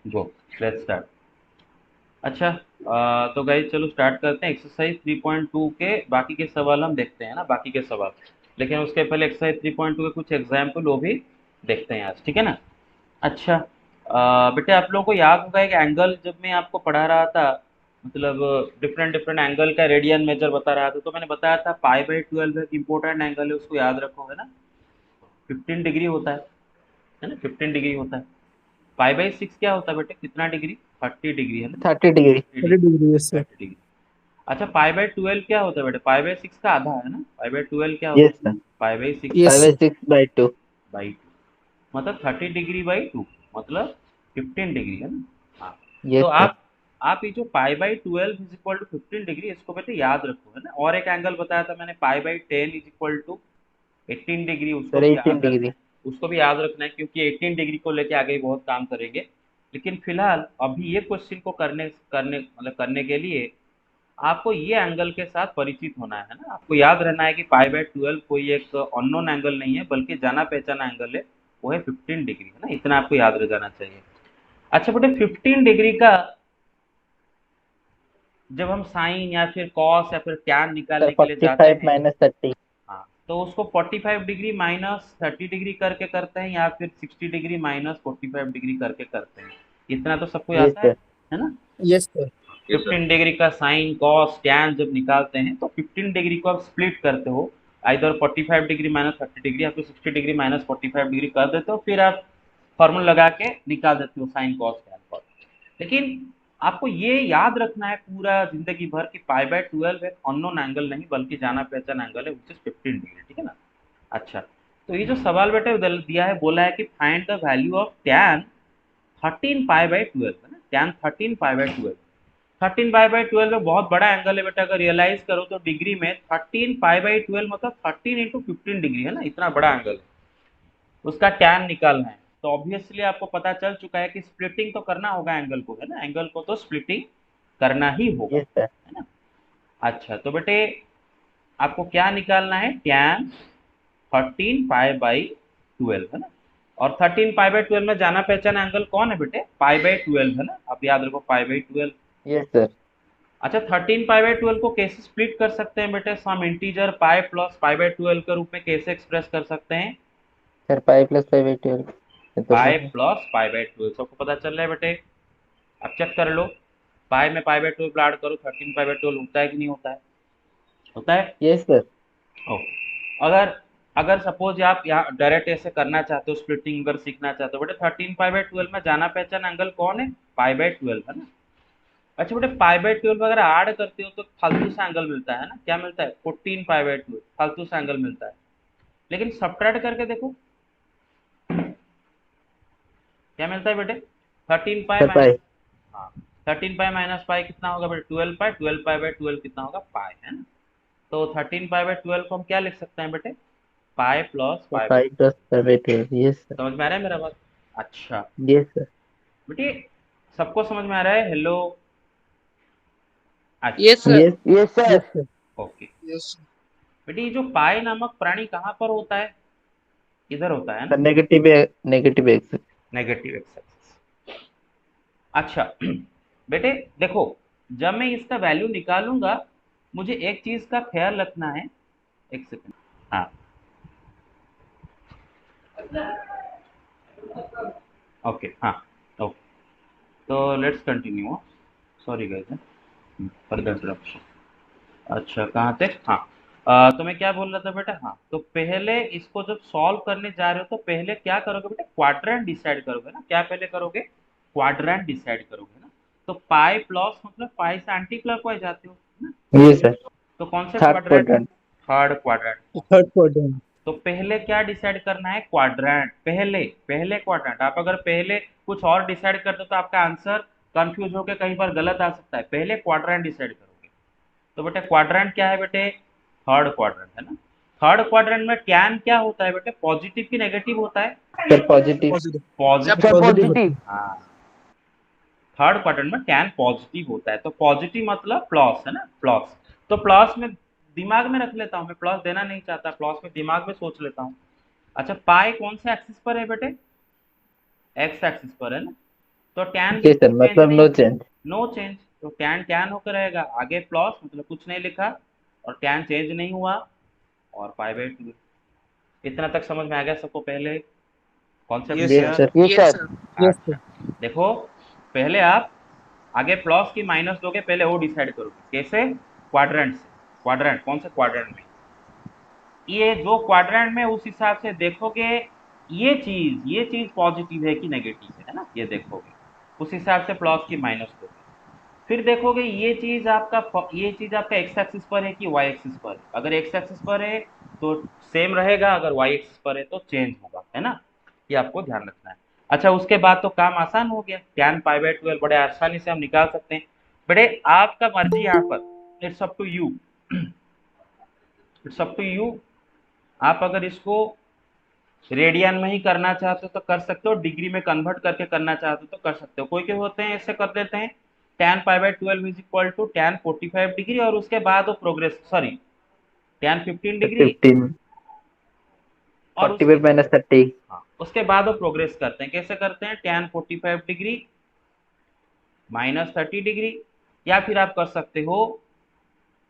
Go, let's start. अच्छा, तो guys चलो स्टार्ट करते हैं एक्सरसाइज 3.2 के बाकी के सवाल हम देखते हैं ना, बाकी के सवाल। लेकिन उसके पहले एक्सरसाइज 3.2 के कुछ एग्जाम्पल वो भी देखते हैं आज, ठीक है ना। अच्छा, बेटे आप लोगों को याद होगा एक एंगल जब मैं आपको पढ़ा रहा था, मतलब डिफरेंट डिफरेंट एंगल का रेडियन मेजर बता रहा था, तो मैंने बताया था पाई/12 एक इंपॉर्टेंट एंगल है, उसको याद रखो, है ना। 15 डिग्री होता है ना, 15 डिग्री होता है। पाई/6 क्या होता है बेटे, कितना डिग्री, 30 डिग्री, है ना। 30 degree. 30 degree, yes sir. 30 degree. अच्छा, पाई/12 क्या होता है बेटे, पाई/6 का आधा है ना, पाई/12 क्या होता यस है, सर। पाई/6 yes five by sir. Six by two. By 2, मतलब 30 डिग्री/2, मतलब 15 डिग्री, है ना। हाँ, तो यस सर। आप ये जो पाई/12 = 15 डिग्री, इसको बेटे याद रखो, है ना। और एक एंगल बताया था मैंने, पाई/10 = 18 डिग्री, उसको सर भी 18 याद रखना डिग्री है। उसको भी याद रखना है, क्योंकि 18 डिग्री को लेके आगे बहुत काम करेंगे। लेकिन फिलहाल अभी ये क्वेश्चन को करने करने मतलब करने के लिए आपको ये एंगल के साथ परिचित होना है ना। आपको याद रहना है कि पाई/12 कोई एक अननोन एंगल नहीं है, बल्कि जाना पहचाना एंगल है, वो है 15 डिग्री, है ना। इतना आपको याद रह जाना चाहिए। अच्छा बेटे, 15 डिग्री का जब हम साइन या फिर कॉस या फिर टैन सर निकालने के लिए फोर्टी जाते फाइव हैं, माइनस थर्टी हाँ, तो उसको 45 डिग्री माइनस 30 डिग्री करके करते हैं, या फिर 60 डिग्री माइनस 45 डिग्री करके करते हैं। इतना तो सबको यस आता सर। है ना। Yes sir. 15 डिग्री का साइन कॉस टैन जब निकालते हैं, तो 15 डिग्री को आप स्प्लिट करते हो, आइदर 45 डिग्री माइनस 30 डिग्री या फिर 60 डिग्री माइनस 45 डिग्री कर देते हो, फिर आप फॉर्मूला लगा के निकाल देते हो साइन कॉस टैन कॉस। लेकिन आपको ये याद रखना है पूरा जिंदगी भर कि पाई/12 एक अननोन एंगल नहीं, बल्कि जाना पहचाना एंगल है, विच इज 15 डिग्री, ठीक है ना। अच्छा, तो ये जो सवाल बेटे दिया है, बोला है कि find the value of tan 13 पाई/12, है ना, टैन 13 पाई/12। 13 पाई/12 में बहुत बड़ा एंगल है बेटा, अगर रियलाइज करो तो डिग्री में 13 पाई/12 मतलब 13 × 15 डिग्री, है ना, इतना बड़ा एंगल है। उसका टैन निकालना है, तो ऑब्वियसली आपको पता चल चुका है कि स्प्लिटिंग तो करना होगा एंगल को, है ना, एंगल को तो स्प्लिटिंग करना ही होगा, यस सर। है ना। अच्छा, तो बेटे आपको क्या निकालना है, टैन 13 पाई/12, है ना। और 13 पाई/12 में जाना पहचाना एंगल कौन है बेटे, पाई/12, है ना, आप याद रखो पाई/12। Yes sir. अच्छा, 13 पाई/12 को कैसे स्प्लिट कर सकते हैं बेटे, सम इंटीजर पाई प्लस पाई/12 के रूप में कैसे एक्सप्रेस कर सकते हैं, sir pi plus five by twelve, ये तो पाई पता है। प्लस पाई/12, सबको पता चल रहा है बेटे। अब चेक कर लो, पाई में पाई/12 ऐड करो, 13 पाई/12 होता है कि नहीं होता है, होता है। Yes sir. ओ, अगर अगर सपोज आप यहाँ डायरेक्ट ऐसे करना चाहते हो, स्प्लिटिंग अगर सीखना चाहते हो बेटे, 13 पाई/12 में जाना पहचान एंगल कौन है, पाई/12, है ना। अच्छा बेटे, पाई/12 अगर ऐड करते हो तो फालतू सा एंगल मिलता है ना, क्या मिलता है, 14 पाई/12, फालतू सा एंगल मिलता है। लेकिन सब्ट्रैक्ट करके देखो क्या मिलता है बेटे, 13 पाई सर माइनस, पाई। हाँ, 13 पाई - पाई कितना होगा बेटे, 12 पाई, 12 पाई/12 कितना होगा, पाई, है ना। तो 13 पाई/12 को हम क्या लिख सकते हैं बेटे, pi plus sir pi by. Pi plus five by twelve. Yes sir. समझ में आ रहा है मेरा बात। अच्छा यस सर। बेटे, सबको समझ में आ रहा है, हेलो। अच्छा, yes sir. Yes yes sir. Yes sir. Okay. Yes. बेटे, ये जो पाई नामक प्राणी कहाँ पर होता है, इधर होता है सर ना, negative, negative x. Negative x axis. अच्छा बेटे देखो, जब मैं इसका वैल्यू निकालूंगा, मुझे एक चीज का ख्याल रखना है, एक सेकंड। हाँ, ओके, हाँ, ओके, तो let's continue. Sorry guys for the interruption. अच्छा, कहाँ थे, हाँ। तो मैं क्या बोल रहा था बेटा, हाँ, तो पहले इसको जब सॉल्व करने जा रहे हो तो पहले क्या करोगे बेटा, क्वाड्रेंट डिसाइड करोगे ना, क्या पहले करोगे, क्वाड्रेंट डिसाइड करोगे ना। तो पाई प्लस मतलब पाई से एंटी क्लॉकवाइज जाते हो ना। Yes sir. तो कौन से third quadrant, quadrant. Third quadrant. Third quadrant. तो पहले क्या डिसाइड करना है, क्वाड्रेंट, पहले पहले क्वाड्रेंट। आप अगर पहले कुछ और डिसाइड करते हो तो आपका आंसर कंफ्यूज होकर कहीं पर गलत आ सकता है, पहले क्वाड्रेंट डिसाइड करोगे। तो बेटे क्वाड्रेंट क्या है बेटे, थर्ड क्वाड्रेंट, है ना। थर्ड क्वाड्रेंट में टैन क्या होता है बेटे, पॉजिटिव की नेगेटिव होता है, sir positive. Positive. Positive. Sir positive होता पॉजिटिव। है। हाँ, थर्ड क्वाड्रेंट में टैन पॉजिटिव होता है, तो पॉजिटिव मतलब प्लस, है ना, प्लस। तो प्लस में दिमाग में रख लेता हूँ, मैं प्लस देना नहीं चाहता, प्लस में दिमाग में सोच लेता हूँ। अच्छा, पाई कौन से एक्सिस पर है बेटे, एक्स एक्सिस पर, है ना। तो टैन जी सर, चेंज मतलब नहीं, नो चेंज। नो चेंज, तो टैन टैन होकर रहेगा, आगे प्लस मतलब कुछ नहीं लिखा, और टैन चेंज नहीं हुआ, और पाई बाई 2। इतना तक समझ में आ गया सबको? पहले concept Yes, yes sir. Clear? Sir. Yes, sir. Yes, अच्छा, sir. देखो पहले आप आगे प्लस की माइनस दोगे, पहले वो डिसाइड करोगे कैसे, क्वाड्रेंट से। क्वाड्रेंट कौन से क्वाड्रेंट में, ये जो क्वाड्रेंट में, उस हिसाब से देखोगे ये चीज पॉजिटिव है कि नेगेटिव है ना, ये देखोगे, उस हिसाब से प्लस की माइनस दोगे। फिर देखोगे ये चीज आपका एक्स एक्सिस पर है कि वाई एक्सिस पर है। अगर एक्स एक्सिस पर है तो सेम रहेगा, अगर वाई एक्सिस पर है तो चेंज होगा, है ना, ये आपको ध्यान रखना है। अच्छा, उसके बाद तो काम आसान हो गया, tan पाई बाई 12 बड़े आसानी से हम निकाल सकते हैं। बड़े आपका मर्जी यहाँ पर, it's up to you, it's up to you. आप अगर इसको रेडियन में ही करना चाहते हो तो कर सकते हो, डिग्री में कन्वर्ट करके करना चाहते हो तो कर सकते हो। कोई कोई होते हैं ऐसे कर देते हैं, tan pi by 12 is equal to tan 45 degree, और उसके बाद वो प्रोग्रेस, सॉरी tan 15 डिग्री, 15, और 45 माइनस 30। हाँ, उसके बाद वो प्रोग्रेस करते हैं। कैसे करते हैं, tan 45 डिग्री माइनस 30 डिग्री, या फिर आप कर सकते हो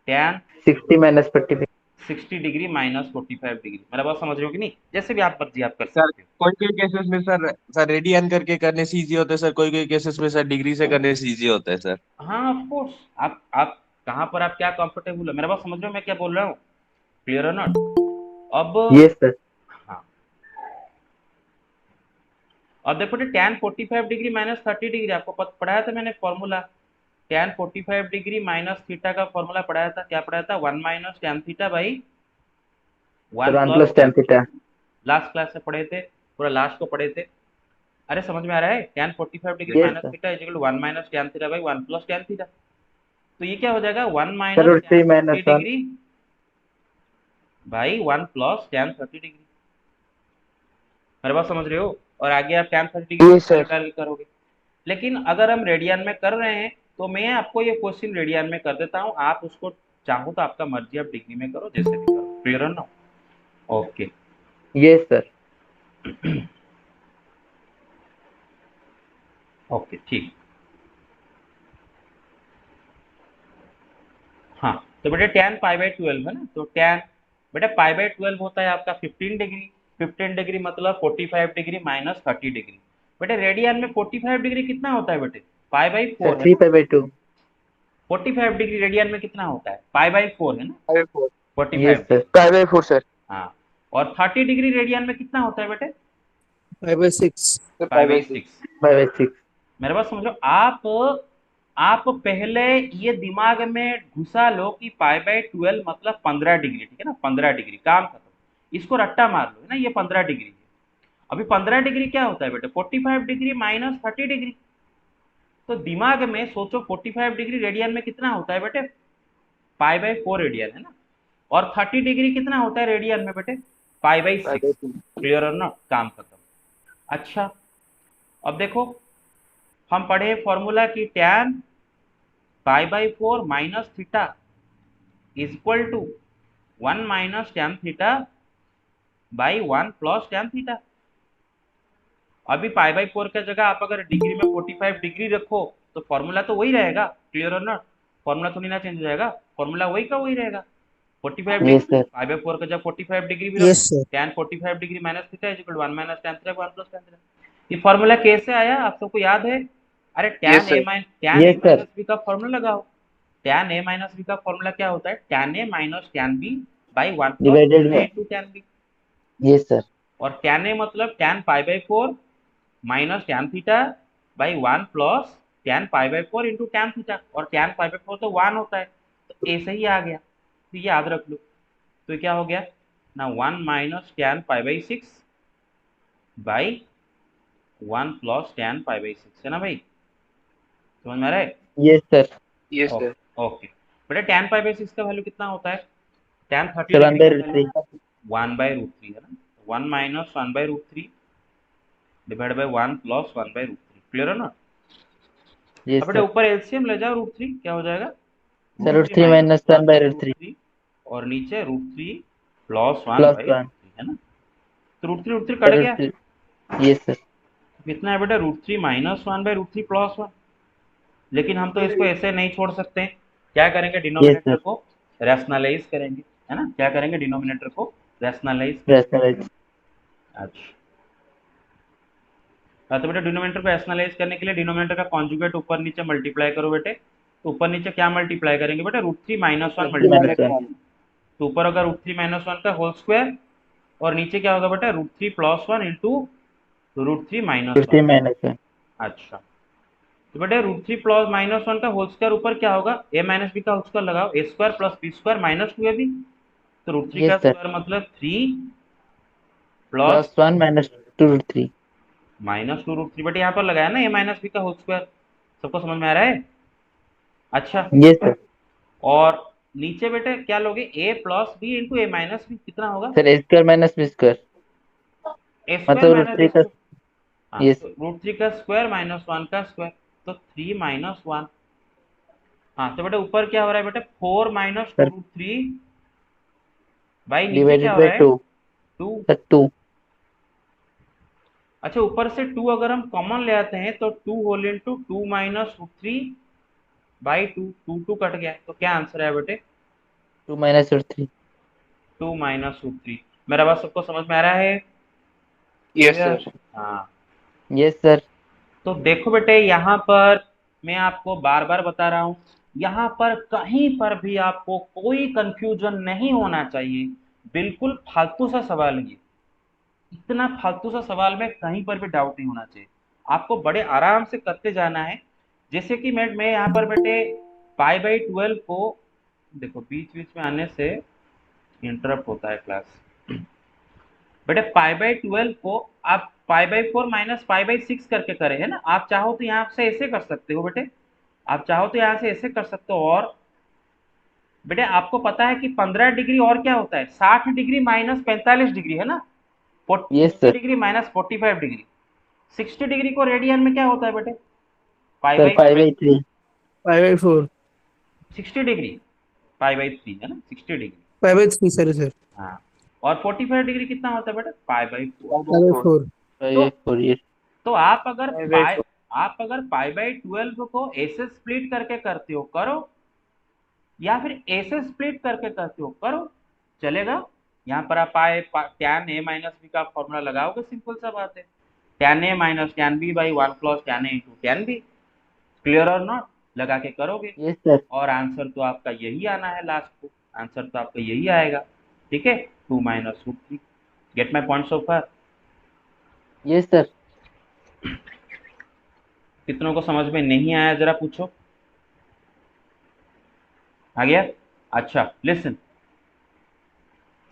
tan 60 minus 45। 60 degree minus 45 degree. मेरा बात समझ रहे हो कि नहीं, जैसे भी आप मर्जी आप कर सर सकते हो। कोई कोई केसेस में सर सर रेडियन करके करने से इजी होता है सर, कोई कोई केसेस में सर डिग्री से करने से इजी होता है सर। हाँ ऑफ कोर्स, आप कहाँ पर आप क्या कंफर्टेबल हो, मेरा बात समझ रहे हो मैं क्या बोल रहा हूँ, क्लियर है नॉट? अब यस सर। हाँ, अब देखो tan 45 डिग्री माइनस 30 डिग्री आपको पढ़ाया था मैंने formula, tan 45 degree minus theta का फॉर्मूला पढ़ाया था, क्या पढ़ाया था, 1 minus tan theta by sir 1 1 plus plus tan tan theta. Theta. Last class से पढ़े थे, पूरा लास्ट को पढ़े थे। अरे समझ में आ रहा है, tan 45 degree yes minus sir. Theta is equal to 1 minus tan theta by 1 plus tan theta. तो ये क्या हो जाएगा, 1 sir minus root tan 3 30 minus 1। Degree by 1 plus tan 30 degree. मेरे बात समझ रहे हो? और आगे आप tan 30 डिग्री यस सर। निकाल के करोगे। लेकिन अगर हम रेडियन में कर रहे हैं तो मैं आपको ये क्वेश्चन रेडियन में कर देता हूँ, आप उसको चाहो तो आपका मर्जी, आप डिग्री में करो, जैसे भी करो, क्लियर है ना? Okay, yes sir. ओके ठीक। हाँ, तो बेटा tan पाई बाई 12 है ना, तो tan बेटा पाई बाई 12 होता है आपका 15 डिग्री। 15 डिग्री मतलब 45 डिग्री माइनस 30 डिग्री। बेटे रेडियन में 45 डिग्री कितना होता है बेटे, पाई बाई सर 4 है 3 ना। Pi by 2। 45 डिग्री रेडियन में कितना होता है, पाई बाई 4 है ना, 5/4। 45 यस डिग्री। सर। 5/4 सर। हाँ, और 30 डिग्री रेडियन में कितना होता है बेटे, 5/6. Sir pi by 5/6। 6। Pi by 6। मेरे बात समझो, आप पहले ये दिमाग में घुसा लो कि पाई बाई 12 मतलब 15 डिग्री, ठीक है ना, 15 डिग्री, काम खत्म। इसको रट्टा मार लो, है ना, ये 15 डिग्री है। अभी 15 डिग्री क्या होता है बेटे, 45 डिग्री माइनस 30 डिग्री। तो दिमाग में सोचो 45 डिग्री रेडियन में कितना होता है बेटे, पाई बाई 4 रेडियन है ना, और 30 डिग्री कितना होता है रेडियन में बेटे, पाई बाई 6। 5/2। क्लियर और ना, काम खत्म। अच्छा, अब देखो हम पढ़े फॉर्मूला की tan pi by 4 minus theta is equal to 1 minus tan theta by 1 plus tan theta. अभी पाई बाई 4 की जगह आप अगर डिग्री में 45 डिग्री रखो तो फॉर्मूला तो वही रहेगा, क्लियर और नॉट? फॉर्मूला थोड़ी ना चेंज हो जाएगा, फॉर्मूला वही का वही रहेगा। 45 yes degree sir. Pi by 4 का जब 45 डिग्री भी Yes, रखो, sir. tan 45 degree minus theta is equal to 1 minus tan theta 1 plus tan theta. ये फॉर्मूला कैसे आया आप सबको याद है? अरे yes sir. tan a yes sir. Minus b का फॉर्मूला लगाओ। tan a माइनस b का फॉर्मूला क्या होता है, tan a minus tan b by 1 plus divided tan a by. Into tan b। Yes sir. और tan a मतलब tan pi by 4 minus tan theta by 1 plus tan pi by 4 into tan theta, और tan pi by 4 तो 1 होता है, तो a से ही आ गया, तो ये याद रख लो। तो ये क्या हो गया ना, 1 minus tan pi by 6 by 1 plus tan pi by 6, है ना भाई, समझ में आ रहा है? Yes sir. Yes okay, sir. Okay बेटा tan पाई बाई 6 का वैल्यू कितना होता है, tan 30 सर 1 डिग्री बाई का रूट वैल्यू 3। 1 बाई रूट 3 है ना, 1 minus 1 by root 3 divide by 1 plus 1 by root 3, clear है ना? अब यस बेटा सर। ऊपर एलसीएम ले जाओ, रूट 3 क्या हो जाएगा, sir root root 3 3 minus minus 1 one by by root root 3 3, और नीचे root 3 plus 1 plus by root 1। 3, है ना, तो रूट 3 सर कट रूट गया। 3। Yes sir. कितना है बेटा, √3 -1/√3 + 1। लेकिन हम तो इसको ऐसे नहीं छोड़ सकते हैं, क्या करेंगे, यस डिनोमिनेटर सर। को रैशनलाइज करेंगे, है ना, क्या करेंगे, डिनोमिनेटर को रैशनलाइज करेंगे। रैशनलाइज। अच्छा, हाँ, तो बेटा डिनोमिनेटर को रैशनलाइज करने के लिए डिनोमिनेटर का कॉन्जुगेट ऊपर नीचे मल्टीप्लाई करो बेटे। तो ऊपर नीचे क्या मल्टीप्लाई करेंगे बेटा, √3 - 1 मल्टीप्लाई -1। करेंगे। तो ऊपर होगा √3 - 1 का होल स्क्वायर, और नीचे क्या होगा बेटा, √3 + 1 इंटू √3 - 1। 15 -1। अच्छा, तो बेटे √3 + -1 का होल स्क्वायर ऊपर क्या होगा, a - b का होल स्क्वायर लगाओ, a² + b² -2ab। तो √3 का यस सर। स्क्वायर मतलब 3 प्लस +1 -2√3। -2√3। बेटे यहाँ पर लगाया ना a - b का होल स्क्वायर, सबको समझ में आ रहा है। अच्छा, यस सर। और नीचे बेटे क्या लोगे, a + b into a - b कितना होगा, सर a² - b²। a² मतलब - √3 का। b²। हाँ, यस। तो √3 का स्क्वायर -1 का स्क्वायर, तो 3 - 1। हाँ, तो बेटा ऊपर क्या हो रहा है बेटा, 4 - सर 2√3 भाई नीचे क्या डिवाइडेड हो बाय रहा है, 2। 2। सर 2। अच्छा, ऊपर से 2 अगर हम कॉमन ले आते हैं तो 2 होल इंटू 2 - √3/2, 2 कट गया, तो क्या आंसर है बेटे, 2 -√3। 2 - √3। मेरा बात सबको समझ में आ रहा है, यस क्लियर। सर। हाँ, यस सर। तो देखो बेटे यहाँ पर मैं आपको बार बार बता रहा हूँ, यहाँ पर कहीं पर भी आपको कोई कंफ्यूजन नहीं होना चाहिए। बिल्कुल फालतू सा सवाल है ये, इतना फालतू सा सवाल में कहीं पर भी डाउट नहीं होना चाहिए। आपको बड़े आराम से करते जाना है। जैसे कि मैं यहाँ पर बेटे π/12 को, देखो बीच बीच में आने से इंटरप्ट होता है क्लास। बेटे π/12 को आप π/4 - π/6 करके करे है ना, आप चाहो तो यहाँ से ऐसे कर सकते हो बेटे, आप चाहो तो यहाँ से ऐसे कर सकते हो। और बेटे आपको पता है कि 15 डिग्री और क्या होता है, 60 डिग्री - 45 डिग्री है ना, yes 60 sir. Degree - 45 degree. 60 degree को रेडियन में क्या होता है बेटे, पाई सर बाई 5/3। 5/4। 60 डिग्री, π/3 है ना, 60 डिग्री। 5/3 sir sir. हाँ, और 45 डिग्री कितना होता है बेटा, π/4। 5/4। तो 5/4। यस। तो आप अगर बाय बाय पाई आप अगर π/12 को ऐसे स्प्लिट करके करते हो करो, या फिर ऐसे स्प्लिट करके करते हो करो, चलेगा। यहाँ पर आप पाए tan a - b का फॉर्मूला लगाओगे, सिंपल सा बात है, tan a - tan b/1 + tan a × tan b। Clear और नॉट, लगा के करोगे, यस सर। और आंसर तो आपका यही आना है लास्ट को, आंसर तो आपका यही आएगा। ठीक है, 2 - √3। Get my point so far. Yes sir. कितनों को समझ में नहीं आया जरा पूछो, आ गया। अच्छा लिसन,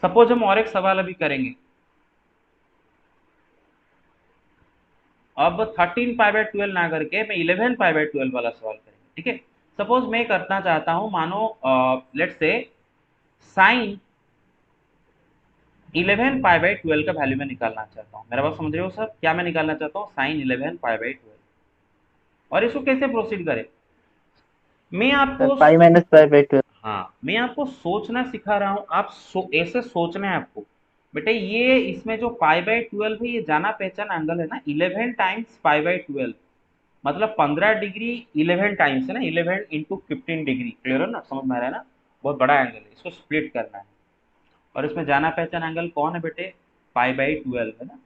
सपोज हम और एक सवाल अभी करेंगे। अब 13 π/12 ना करके मैं 11 π/12 वाला सवाल करेंगे, ठीक है। सपोज मैं करना चाहता हूं, मानो लेट्स से साइन 11 π/12 का वैल्यू मैं निकालना चाहता हूँ। मेरा बात समझ रहे हो सर, क्या मैं निकालना चाहता हूँ, साइन 11 π/12। और इसको कैसे प्रोसीड करें, मैं सर आपको, 5 - 5/12। हाँ मैं आपको सोचना सिखा रहा हूँ, आप ऐसे सोचना है आपको। बेटे ये इसमें जो π/12 है, ये जाना पहचाना एंगल है ना, 11 टाइम्स π/12 मतलब 15 डिग्री 11 टाइम्स है ना, 11 इंटू 15 डिग्री। क्लियर हो ना, समझ में आ रहा है ना, बहुत बड़ा एंगल है, इसको स्प्लिट करना है। और इसमें जाना पहचान एंगल कौन है बेटे, π/12 है ना।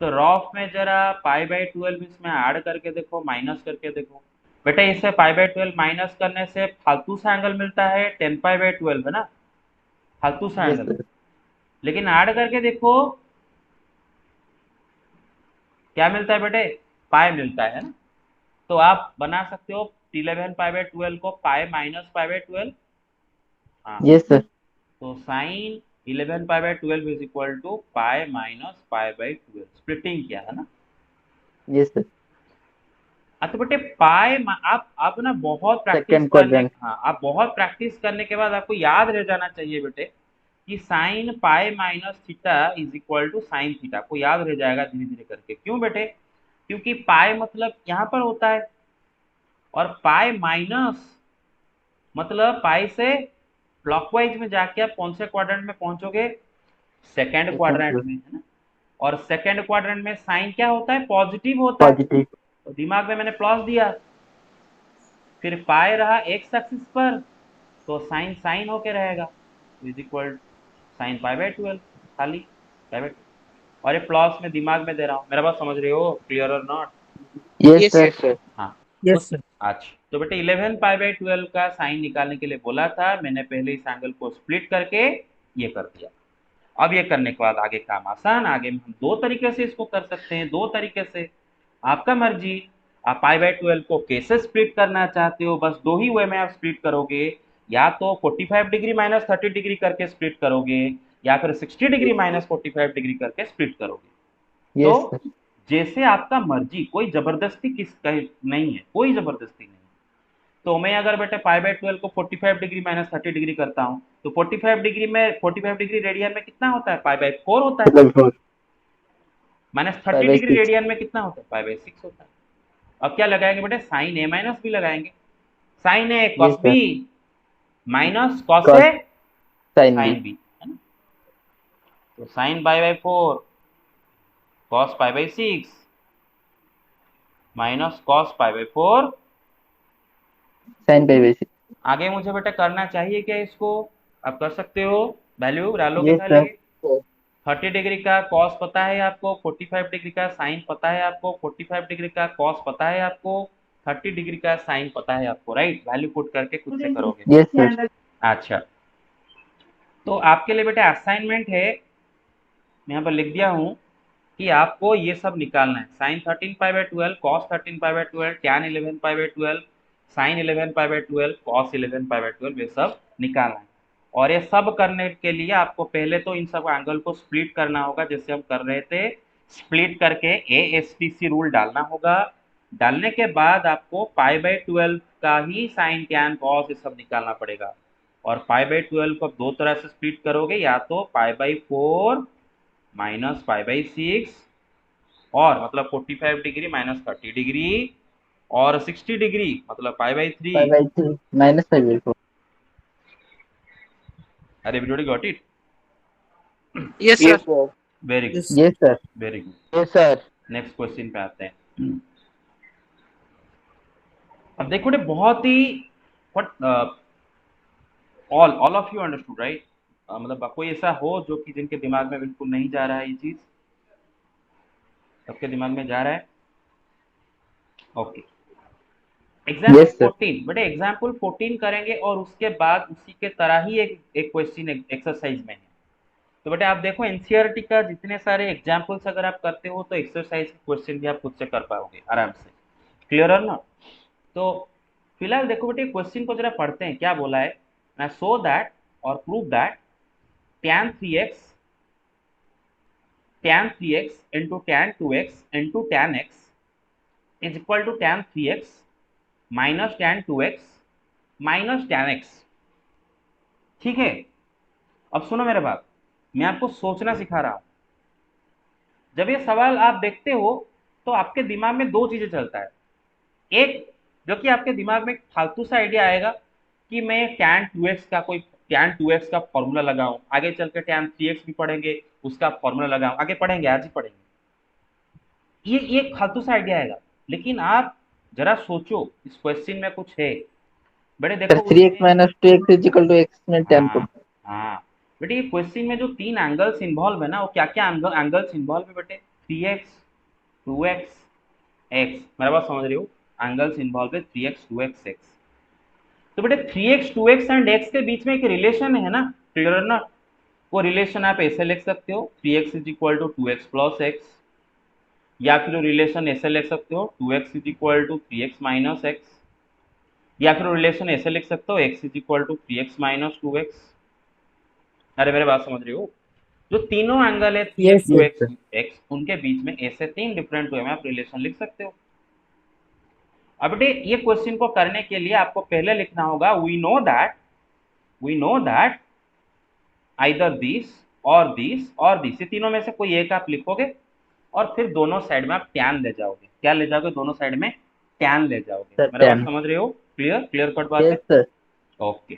तो रॉफ में जरा π/12 इसमें ऐड करके देखो, माइनस करके देखो। बेटा इससे π/12 माइनस करने से फालतू सा एंगल मिलता है, 10π/12 है ना, फालतू सा यस एंगल। सर। लेकिन ऐड करके देखो क्या मिलता है बेटे, पाई मिलता है ना। तो आप बना सकते हो 11 π/12 को पाई -π/12। हाँ, यस सर। तो sine 11 π/12 is equal to pi -π/12, splitting किया है ना। Yes sir. तो बेटे पाई आप ना बहुत प्रैक्टिस सेकंड करने, क्वाड्रेंट। हाँ आप बहुत प्रैक्टिस करने के बाद आपको याद रह जाना चाहिए बेटे कि sine pi minus theta is equal to sine theta, आपको याद रह जाएगा धीरे धीरे करके। क्यों बेटे, क्योंकि पाई मतलब यहाँ पर होता है, और पाई माइनस मतलब पाई से क्लॉकवाइज में जाके आप कौन से क्वाड्रेंट में पहुंचोगे, सेकेंड सेकंड क्वाड्रेंट क्वाड्रेंट। में, है ना। और सेकंड क्वाड्रेंट में साइन क्या होता है, पॉजिटिव होता है। पॉजिटिव। तो दिमाग में मैंने प्लस दिया, फिर पाई रहा एक्स एक्सिस पर, तो साइन साइन होके रहेगा, is equal sign pi by 12 खाली पाई बाय 12। और ये प्लस में दिमाग में दे रहा हूँ, मेरा बात समझ रहे हो, क्लियर और नॉट? Yes sir. हाँ Yes, sir. अच्छा, तो बेटे 11 पाई बाय 12 का साइन निकालने के लिए बोला था, मैंने पहले इस एंगल को स्प्लिट करके ये कर दिया। अब ये करने के बाद आगे काम आसान, आगे हम दो तरीके से इसको कर सकते हैं, दो तरीके से, आपका मर्जी। आप पाई बाय 12 को कैसे स्प्लिट करना चाहते हो, बस दो ही वे में आप स्प्लिट करोगे, या तो 45 डिग्री माइनस 30 डिग्री करके स्प्लिट करोगे, या फिर 60 डिग्री माइनस 45 डिग्री करके स्प्लिट करोगे। यस तो सर। जैसे आपका मर्जी, कोई जबरदस्ती नहीं है, कोई जबरदस्ती नहीं। तो मैं अगर बेटे पाई बाय 12 को 45 डिग्री माइनस 30 डिग्री करता हूँ, तो 45 डिग्री में 45 डिग्री रेडियन में कितना होता है, पाई बाय 4 होता है। 4 minus pi 30 bye degree 6। Radian में कितना होता है, पाई बाय 6 होता है। अब क्या लगाएंगे बेटे, साइन ए माइनस बी लगाएंगे, sine A cos yes B sir. Minus cos cos A sine B. Sine B, है ना। तो sine pi by 4 cos pi by 6 minus cos pi by 4। Sine pi by 6। आगे मुझे बेटा करना चाहिए क्या इसको, आप कर सकते हो, वैल्यू डालोगे यस खाली। सर। 30 डिग्री का कॉस पता है आपको, 45 डिग्री का साइन पता है आपको, 45 डिग्री का कॉस पता है आपको, 30 डिग्री का साइन पता है आपको, राइट। वैल्यू पुट करके खुद से करोगे। Yes sir. अच्छा, तो आपके लिए बेटा असाइनमेंट है, मैं यहाँ पर लिख दिया हूँ कि आपको ये सब निकालना है, sine 13 pi by 12, cos 13 pi by 12, tan 11 pi by 12, sine 11 pi by 12, cos 11 pi by 12, ये सब निकालना है। और ये सब करने के लिए आपको पहले तो इन सब एंगल को स्प्लिट करना होगा, जैसे हम कर रहे थे, स्प्लिट करके ASTC रूल डालना होगा। डालने के बाद आपको पाई बाय 12 का ही साइन टैन कॉस ये सब निकालना पड़ेगा। और पाई बाय 12 को दो तरह से स्प्लिट करोगे, या तो पाई बाय 4 माइनस पाई बाय 6, और मतलब 45 डिग्री माइनस 30 डिग्री, और 60 डिग्री मतलब pi by 3। Pi by 3 minus pi by 4। अरे everybody got it? Yes, sir. Sir. Very good, Yes. Yes sir. Very good. Yes sir. Next question पे आते हैं। अब देखो बेटे, बहुत ही what all of you understood right, मतलब कोई ऐसा हो जो कि जिनके दिमाग में बिल्कुल नहीं जा रहा है ये चीज, सबके दिमाग में जा रहा है? Okay, example yes sir. 14 बेटे, एग्जाम्पल 14 करेंगे और उसके बाद उसी के तरह ही एक क्वेश्चन एक्सरसाइज में है। तो बेटे आप देखो, एनसीईआरटी का जितने सारे एग्जाम्पल्स अगर आप करते हो तो एक्सरसाइज क्वेश्चन भी आप खुद से कर पाओगे आराम से, क्लियर है ना। तो फिलहाल देखो बेटे, क्वेश्चन को जरा पढ़ते हैं, क्या बोला है ना, सो दैट और prove that tan 3x into tan 2x into tan x is equal to tan 3x minus tan 2x minus tan x। ठीक है, अब सुनो मेरे बात, मैं आपको सोचना सिखा रहा हूं। जब ये सवाल आप देखते हो तो आपके दिमाग में दो चीजें चलता है। एक, जो कि आपके दिमाग में फालतू सा आइडिया आएगा कि मैं tan 2x का कोई tan 2x का फॉर्मूला लगाऊं, आगे चल के tan 3x भी पढ़ेंगे उसका फॉर्मूला लगाऊं, आगे पढ़ेंगे, आज ही पढ़ेंगे। ये एक फालतू सा आइडिया आएगा, लेकिन आप जरा सोचो इस क्वेश्चन में कुछ है। बड़े सर देखो 3x उसमें, minus 2x is equal to x में tan हाँ पुट। हाँ बेटे, ये क्वेश्चन में जो तीन एंगल्स इन्वॉल्व है ना, वो क्या क्या एंगल्स इन्वॉल्व है बेटे, 3x 2x x, मेरा बात समझ रहे हो, एंगल्स इन्वॉल्व है 3x 2x x। तो बेटे 3x 2x एंड x के बीच में एक रिलेशन है ना, क्लियर है ना। वो रिलेशन आप ऐसे लिख सकते हो, 3x is equal to 2x plus x, या फिर रिलेशन ऐसे लिख सकते हो 2x is equal to 3x minus x, या फिर रिलेशन ऐसे लिख सकते हो x is equal to 3x minus 2x। अरे मेरे बात समझ रहे हो, जो तीनों एंगल है 3x Yes, yes, 2x sir. x, उनके बीच में ऐसे तीन डिफरेंट वे में आप रिलेशन लिख सकते हो। अब बेटे ये क्वेश्चन को करने के लिए आपको पहले लिखना होगा, we know that either this or this, ये तीनों में से कोई एक आप लिखोगे, और फिर दोनों साइड में आप टैन ले जाओगे। क्या ले जाओगे, दोनों साइड में टैन ले जाओगे। सर मेरा बात tan। समझ रहे हो, क्लियर क्लियर कट बात यस है। सर। ओके,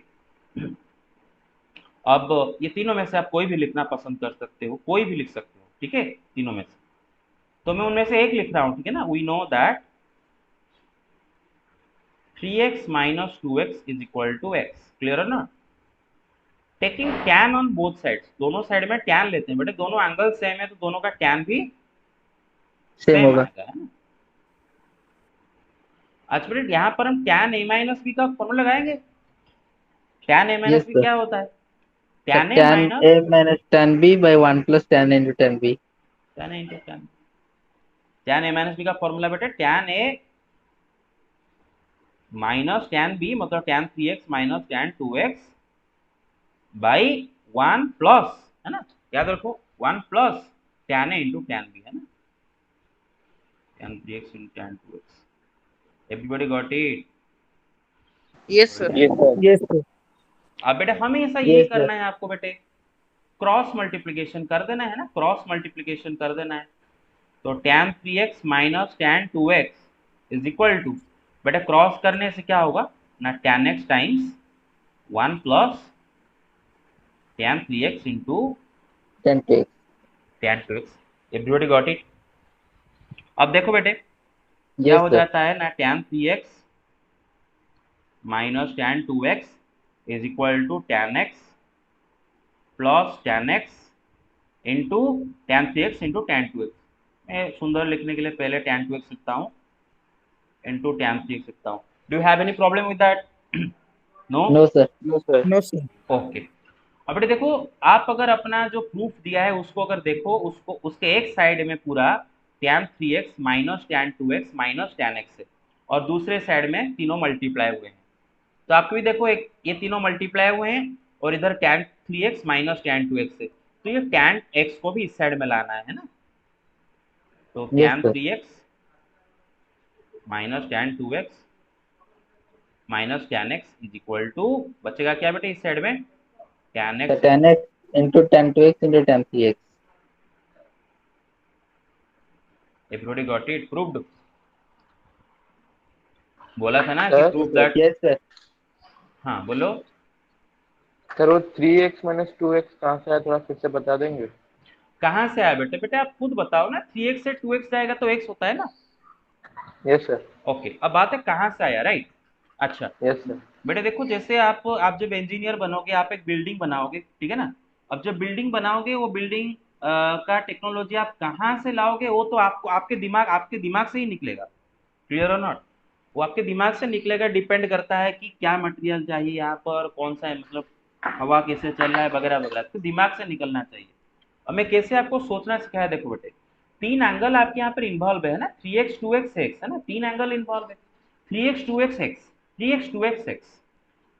अब ये तीनों में से आप कोई भी लिखना पसंद कर सकते हो, कोई भी लिख सकते हो, ठीक है, तीनों में से। तो मैं उनमें से एक लिख रहा हूँ, ठीक है ना। We know that 3x minus 2x is equal to x, clear है ना। Taking tan on both sides, दोनों साइड में tan लेते हैं बेटे, दोनों एंगल सेम है तो दोनों का tan भी सेम सेम होगा। आएगा, है ना। अच्छा बेटे यहाँ पर हम tan a माइनस बी का फॉर्मूला लगाएंगे। tan a yes minus b sir. क्या होता है? Sir tan a tan minus a minus tan b by 1 plus tan a into tan b। tan a into tan a minus b का formula बेटे tan a minus tan b मतलब tan 3x minus tan 2x by 1 plus, है ना, याद रखो 1 plus tan a into tan b, है ना, tan 3x into tan 2x। Everybody got it? Yes, sir. Yes, sir. अब बेटे हमेशा यही यस सर। करना है आपको बेटे, क्रॉस मल्टीप्लिकेशन कर देना है ना, क्रॉस मल्टीप्लिकेशन कर देना है। तो tan 3x minus tan 2x is equal to, बेटा क्रॉस करने से क्या होगा ना, tan x times 1 plus tan 3x into tan 2x। tan 2x। Everybody got it? अब देखो बेटे क्या यस हो सर। जाता है ना, tan 3x minus tan 2x is equal to tan x plus tan x into tan 3x into tan 2x। मैं सुंदर लिखने के लिए पहले tan 2x लिखता हूँ इंटू tan 3x लिखता हूँ। Do you have any problem with that? No? No sir. No, sir. Okay. अब बेटे देखो, आप अगर अपना जो प्रूफ दिया है उसको अगर देखो, उसको उसके एक साइड में पूरा tan 3x minus tan 2x minus tan x है और दूसरे साइड में तीनों मल्टीप्लाई हुए हैं। तो आपको भी देखो एक ये तीनों मल्टीप्लाई हुए हैं और इधर tan 3x minus tan 2x है, तो ये tan x को भी इस साइड में लाना है ना। तो yes tan sir. 3x minus tan 2x minus tan x is equal to, बचेगा क्या बेटे इस साइड में, tan sir x tan x into tan 2x into tan 3x। Everybody got it? Proved? बोला था ना कि sir prove that. Yes sir. हाँ बोलो। सर वो 3x-2x कहाँ से आया, थोड़ा फिर से बता देंगे? कहाँ से आया बेटे? बेटे आप खुद बताओ ना, 3x से 2x जाएगा तो x होता है ना। Yes sir. ओके, अब बात है कहाँ से आया, राइट। अच्छा यस सर। बेटे देखो, जैसे आप जब इंजीनियर बनोगे, आप एक बिल्डिंग बनाओगे, ठीक है ना। अब जब बिल्डिंग बनाओगे, वो बिल्डिंग का टेक्नोलॉजी आप कहाँ से लाओगे, वो तो आपको आपके दिमाग से ही निकलेगा, क्लियर और नॉट। वो आपके दिमाग से निकलेगा, डिपेंड करता है कि क्या मटेरियल चाहिए यहाँ पर, कौन सा है, मतलब हवा कैसे चल रहा है वगैरह वगैरह, तो दिमाग से निकलना चाहिए। अब मैं कैसे आपको सोचना सिखाया, देखो बेटे, तीन एंगल आपके यहाँ पर इन्वॉल्व है ना, 3x 2x x, है ना, तीन एंगल इन्वॉल्व है, 3x 2x x 3x 2x x,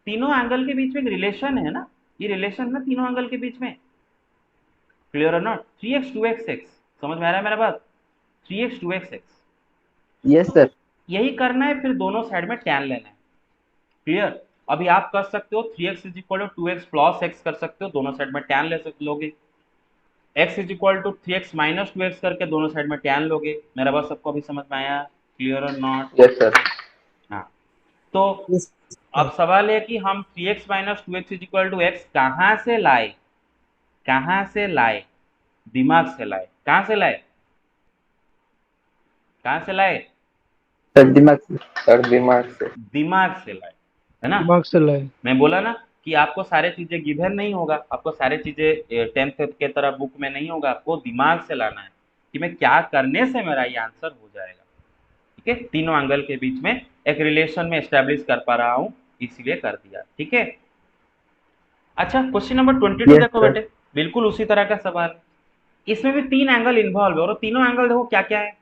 तीनों एंगल के बीच में एक रिलेशन है ना, ये रिलेशन ना तीनों एंगल के बीच में, क्लियर और नॉट। 3x 2x x, समझ में आ रहा है मेरा बात, 3x 2x x। यस तो सर। यही करना है, फिर दोनों साइड में tan लेना है, क्लियर। अभी आप कर सकते हो 3x is equal to 2x plus x कर सकते हो, दोनों साइड में tan ले सकते लोगे। x is equal to 3x minus 2x करके दोनों साइड में tan लोगे। मेरा बात सबको अभी समझ में आया, क्लियर और नॉट? Yes sir. हाँ, तो Yes, अब सवाल है कि हम 3x minus 2x is equal to x कहाँ से लाए, कहाँ से लाए, दिमाग से लाए, कहाँ से लाए, कहाँ से लाए, सर दिमाग से। सर दिमाग से। दिमाग से लाए, है ना। दिमाग से लाए। मैं बोला ना कि आपको सारे चीजें गिवन नहीं होगा, आपको सारे चीजें 10th के तरह बुक में नहीं होगा, आपको दिमाग से लाना है कि मैं क्या करने से मेरा ये आंसर हो जाएगा, ठीक है। तीनों एंगल के बीच में एक रिलेशन में एस्टेब्लिश कर पा रहा हूँ, इसीलिए कर दिया, ठीक है। अच्छा क्वेश्चन नंबर 22 यस देखो सर। बेटे, बिल्कुल उसी तरह का सवाल है। इसमें भी तीन एंगल इन्वॉल्व है और तीनों एंगल देखो क्या क्या है,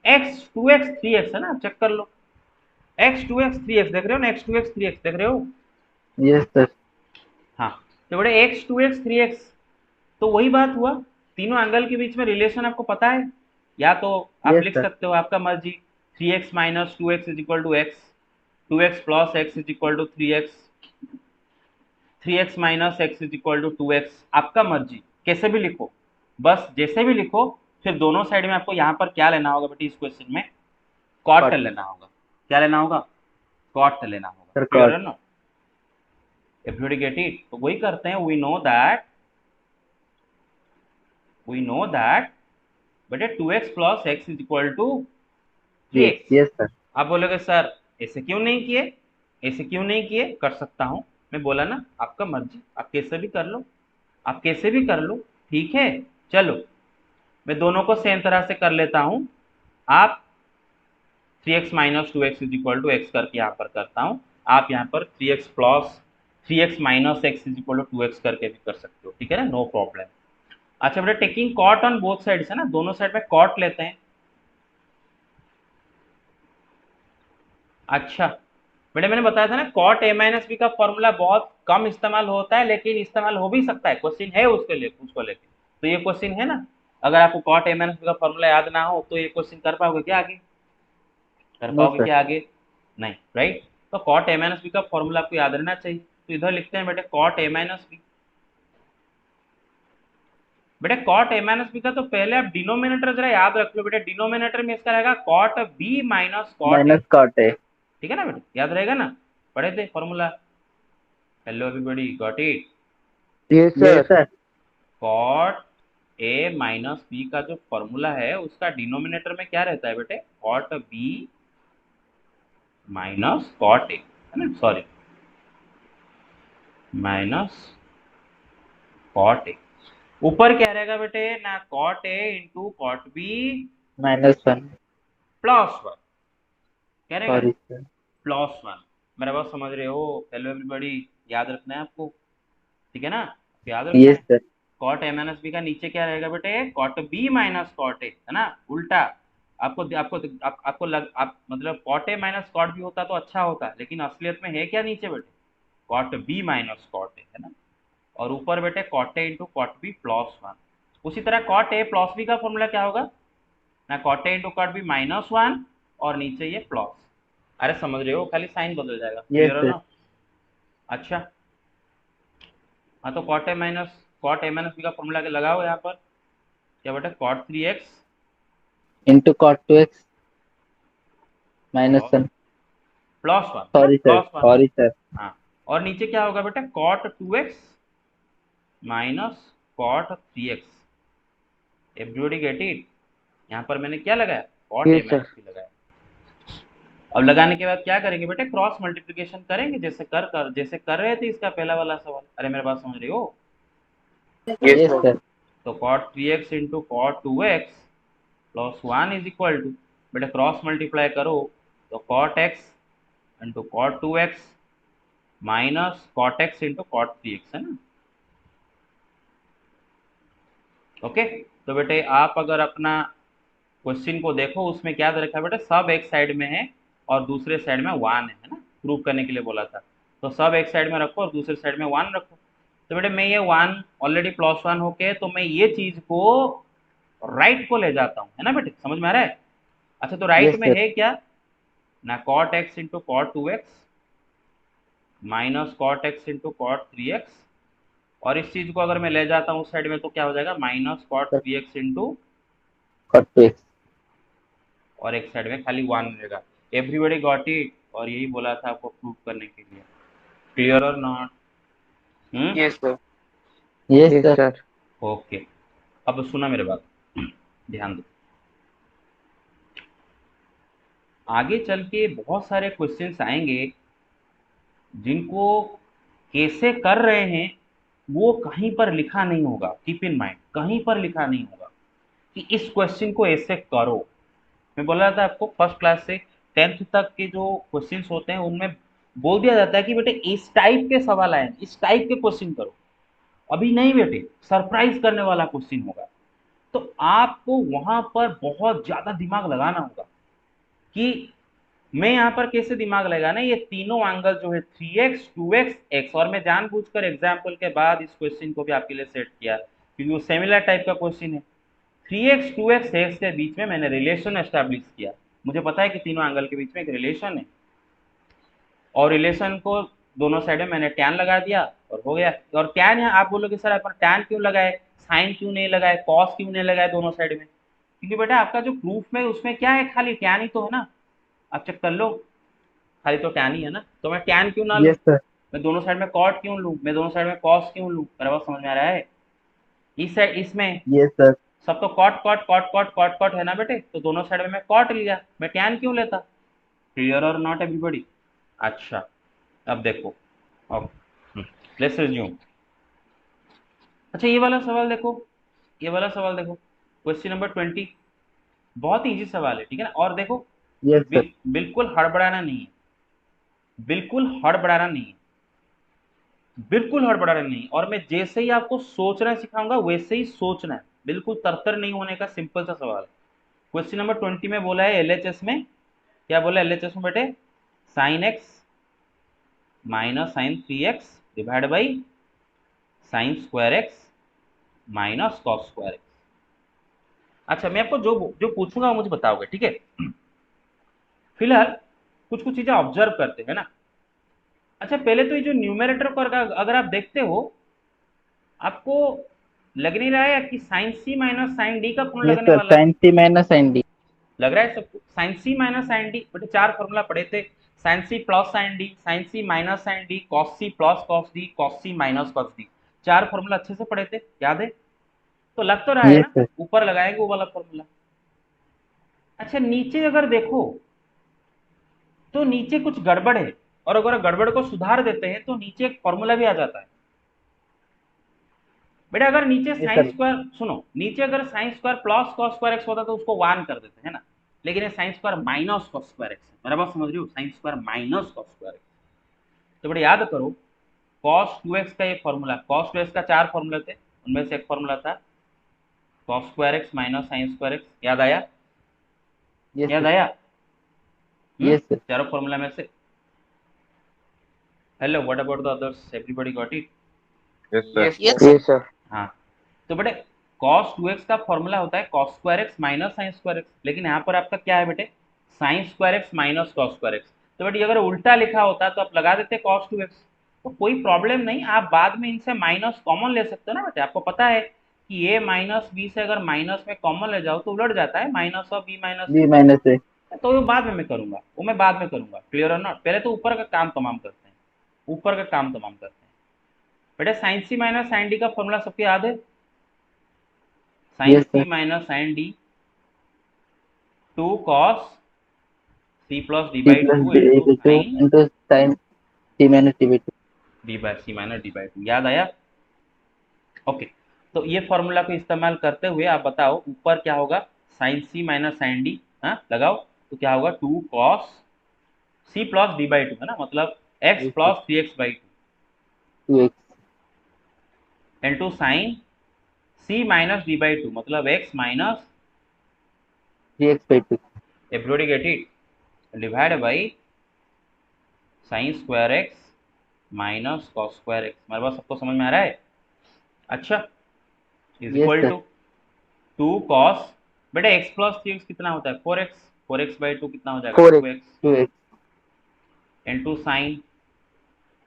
x 2x 3x, है ना, चेक कर लो, x 2x 3x देख रहे हो ना, x 2x 3x देख रहे हो। Yes sir. हाँ, तो बड़े x 2x 3x, तो वही बात हुआ, तीनों एंगल के बीच में रिलेशन आपको पता है, या तो आप यस लिख सर। सकते हो, आपका मर्जी, 3x minus 2x is equal to x, 2x plus x is equal to 3x, 3x minus x is equal to 2x, आपका मर्जी कैसे भी लिखो, बस जैसे भी लिखो। फिर दोनों साइड में आपको यहाँ पर क्या लेना होगा बेटी, इस क्वेश्चन में कॉट लेना होगा, क्या लेना होगा, कॉट लेना होगा, सर क्लियर कॉट। है ना। Everybody get it? तो वही करते हैं, we know that we know that बेटे 2x plus x is equal to 3x। yes sir, आप बोलोगे सर ऐसे क्यों नहीं किए, ऐसे क्यों नहीं किए, कर सकता हूं, मैं बोला ना आपका मर्जी, आप कैसे भी कर लो, आप कैसे भी कर लो, ठीक है। चलो मैं दोनों को सेम तरह से कर लेता हूं। आप 3x minus two x is equal to x करके यहाँ पर करता हूँ, आप यहाँ पर 3x plus 3x minus x is equal to 2x करके भी कर सकते हो, ठीक है ना, नो प्रॉब्लम। अच्छा बेटा taking cot on both sides है ना, दोनों साइड में कॉट लेते हैं। अच्छा बेटा मैंने बताया था ना कॉट ए माइनस बी का फॉर्मूला बहुत कम इस्तेमाल होता है, लेकिन इस्तेमाल हो भी सकता है, क्वेश्चन है उसके लिए, उसको लेके तो ये क्वेश्चन है ना। अगर आपको कॉट ए माइनस बी का फॉर्मूला याद ना हो तो ये क्वेश्चन कर पाओगे क्या आगे, कर no पाओगे sir, क्या आगे, नहीं राइट। तो कॉट ए माइनस बी का फॉर्मूला आपको याद रहना चाहिए, तो इधर लिखते हैं बेटे कॉट ए माइनस बी। बेटे कॉट ए माइनस बी का तो पहले आप डिनोमिनेटर जरा याद रख लो बेटे, डिनोमिनेटर में इसका रहेगा cot b minus cot a, minus cot A, ठीक है ना बेटे, याद रहेगा ना, पढ़े थे formula. Hello everybody got it. yes yes sir, sir, cot a minus b का जो फॉर्मूला है उसका डिनोमिनेटर में क्या रहता है बेटे, cot b minus cot a, है ना, सॉरी माइनस कॉट ए। ऊपर क्या रहेगा बेटे ना, cot a into cot b -1, plus one, क्या रहेगा sorry sir, प्लस वन। मेरा बात समझ रहे हो, हेलो एवरीबॉडी, याद रखना है आपको, ठीक है ना, याद रखना yes है। sir, cot a minus b का नीचे क्या रहेगा बेटे, cot b minus cot a, है ना, उल्टा। आपको आपको आपको आप मतलब cot a minus cot b होता तो अच्छा होता, लेकिन असलियत में है क्या नीचे बेटे, cot b minus cot a, है ना, और ऊपर बेटे cot a into cot b plus one. उसी तरह कॉट ए प्लस बी का फॉर्मूला क्या होगा ना, cot a into cot b minus one और नीचे ये प्लस। अरे समझ रहे हो, खाली साइन बदल जाएगा, yes क्लियर है sir, ना। अच्छा हाँ तो कॉट ए माइनस बी का फॉर्मूला लगाओ यहाँ पर, क्या बेटा cot 3x into cot 2x -1, plus one, है ना, sorry sir, plus one. sorry sir, हाँ और नीचे क्या होगा बेटा, cot 2x minus cot 3x। Everybody get it. यहाँ पर मैंने क्या लगाया, cot a yes sir, minus b लगाया। अब लगाने के बाद क्या करेंगे बेटे, क्रॉस मल्टीप्लिकेशन करेंगे, जैसे कर रहे थे इसका पहला वाला सवाल। अरे मेरे बात समझ रही हो, yes yes sir, sir, तो cot 3x into cot 2x plus one is equal to, बेटा क्रॉस मल्टीप्लाई करो तो cot x into cot 2x minus cot x into cot 3x, है ना। ओके तो बेटे आप अगर अपना क्वेश्चन को देखो उसमें क्या दे रखा है बेटा, सब एक साइड में है और दूसरे साइड में वन है ना, प्रूव करने के लिए बोला था, तो सब एक साइड में रखो और दूसरे साइड में वन रखो। तो बेटे मैं ये वन ऑलरेडी प्लस वन होके, तो मैं ये चीज को राइट को ले जाता हूँ, है ना बेटे, समझ में आ रहा है। अच्छा तो राइट yes में sir, है क्या ना, cot x into cot 2x minus cot x into cot 3x, और इस चीज को अगर मैं ले जाता हूँ उस साइड में तो क्या हो जाएगा, minus cot sir, 3x into, cot 2x, और एक साइड में खाली वन रहेगा। एवरीबॉडी गॉट इट, और यही बोला था आपको प्रूव करने के लिए, क्लियर और not. yes sir, yes yes sir, sir, okay अब सुना मेरे बात, ध्यान दो। आगे चल के बहुत सारे क्वेश्चंस आएंगे जिनको कैसे कर रहे हैं वो कहीं पर लिखा नहीं होगा, कीप इन माइंड, कहीं पर लिखा नहीं होगा कि इस क्वेश्चन को ऐसे करो। मैं बोल रहा था आपको फर्स्ट क्लास से 10th तक के जो क्वेश्चंस होते हैं उनमें बोल दिया जाता है कि बेटे इस टाइप के सवाल आए, इस टाइप के क्वेश्चन करो। अभी नहीं बेटे, सरप्राइज करने वाला क्वेश्चन होगा, तो आपको वहां पर बहुत ज्यादा दिमाग लगाना होगा कि मैं यहाँ पर कैसे दिमाग लगाना, ये तीनों एंगल जो है 3x 2x x, और मैं जानबूझकर एग्जाम्पल के बाद इस क्वेश्चन को भी आपके लिए सेट किया क्योंकि वो सिमिलर टाइप का क्वेश्चन है। 3x 2x x के बीच में मैंने रिलेशन एस्टेब्लिश किया, मुझे पता है कि तीनों एंगल के बीच में एक रिलेशन है, और रिलेशन को दोनों साइड में मैंने टैन लगा दिया और हो गया। और टैन यहाँ आप बोलोगे सर अपन टैन क्यों लगाए, साइन क्यों नहीं लगाए, कॉस क्यों नहीं लगाए दोनों साइड में, क्योंकि बेटा आपका जो प्रूफ में उसमें क्या है, खाली टैन ही तो है ना, आप चेक कर लो, खाली तो टैन ही है ना, तो मैं टैन क्यों ना लूँ, yes sir, मैं दोनों साइड में कॉट क्यों लूँ, मैं दोनों साइड में कॉस क्यों लूँ, मेरा बात समझ में आ रहा है। इस साइड इसमें yes sir, सब तो cot cot cot cot cot cot है ना बेटे, तो दोनों साइड में मैं कॉट लिया, मैं टैन क्यों लेता? क्लियर और नॉट एवरीबॉडी? अच्छा अब देखो, अब लेट्स रिज्यूम। अच्छा ये वाला सवाल देखो, ये वाला सवाल देखो, क्वेश्चन नंबर 20, बहुत इजी सवाल है, ठीक है ना। और देखो yes sir, बिल्कुल हड़बड़ाना नहीं है, बिल्कुल हड़बड़ाना नहीं है, बिल्कुल हड़बड़ाना नहीं। और मैं जैसे ही आपको सोचना सिखाऊंगा वैसे ही सोचना है, बिल्कुल तरतर नहीं होने का, सिंपल सा सवाल। क्वेश्चन नंबर 20 में बोला है एलएचएस में, क्या बोला एलएचएस में बेटे? Sine x minus sine 3x divide by sine square x minus cos square x. अच्छा मैं आपको जो जो पूछूंगा वो मुझे बताओगे, ठीक है। फिलहाल कुछ कुछ चीजें ऑब्जर्व करते हैं ना। अच्छा पहले तो ये जो न्यूमेरेटर पर अगर आप देखते हो, आपको लग नहीं रहा है कि साइन सी माइनस साइन डी का फॉर्मूला yes लगने sir, वाला है? sin c minus sin d, लग रहा है सबको? साइन सी माइनस साइन डी, बेटे चार फॉर्मूला पढ़े थे, sine C plus sine D, sine सी minus sine D, cos C plus cos D, cos C minus cos D. चार फॉर्मूला अच्छे से पढ़े थे, याद है? तो लग तो रहा है yes ना sir, ऊपर लगाएंगे वो वाला फॉर्मूला। अच्छा नीचे अगर देखो तो नीचे कुछ गड़बड़ है, और अगर गड़बड़ को सुधार देते हैं तो नीचे एक फॉर्मूला भी आ जाता है। बेटा अगर नीचे yes साइन sir, स्क्वायर, सुनो, नीचे अगर sine square plus cos square x होता तो उसको 1 कर देते हैं ना, लेकिन ये sine square minus cos square x है, मेरा बात समझ रही हो? Sine square minus cos square x. तो बेटा याद करो, cos 2x का ये फॉर्मूला, cos 2x का चार फॉर्मूले थे, उनमें से एक फॉर्मूला था cos square x minus sine square x, याद आया? yes याद sir, आया? yes sir, चारों फॉर्मूला में से। Hello, what about the others, everybody got it? Yes sir. Yes, Yes, sir. yes sir, हाँ, तो बेटे cos 2x का फॉर्मूला होता है cos square x minus sine square x, लेकिन यहाँ पर आपका क्या है बेटे? Sign square x minus cos square x. तो बेटे अगर उल्टा लिखा होता तो आप लगा देते cos 2x, तो कोई प्रॉब्लम नहीं, आप बाद में इनसे माइनस कॉमन ले सकते हो ना बेटे। आपको पता है कि a माइनस बी से अगर माइनस में कॉमन ले जाओ तो उलट जाता है, minus of b minus b minus a, c. तो वो बाद में मैं करूंगा, वो मैं बाद में करूंगा, क्लियर और नॉट? पहले तो ऊपर का काम तमाम करते हैं, ऊपर का काम तमाम करते हैं। बेटे साइन सी माइनस साइन डी का फॉर्मूला सबको याद है? Sine yes c sir, minus sine d, 2 cos c plus d c by plus two d into by 2 sine into sin c minus d by 2, d by c minus D by two. याद आया? Okay, तो ये formula को इस्तेमाल करते हुए आप बताओ ऊपर क्या होगा? साइन सी माइनस साइन डी, हाँ लगाओ, तो क्या होगा? 2 cos c plus D by two, है ना, मतलब x yes sir, plus 3x by 2x, two into sine c minus D by to, मतलब x minus, 3x by 2, everybody get it, divide by sine square x minus cos square x. हमारे पास सबको समझ में आ रहा है? अच्छा, is yes equal sir, to 2 cos, बेटा x प्लस 3x कितना होता है? 4x, 4x बाई टू कितना हो जाएगा? 4x, 2x 2x, into sign,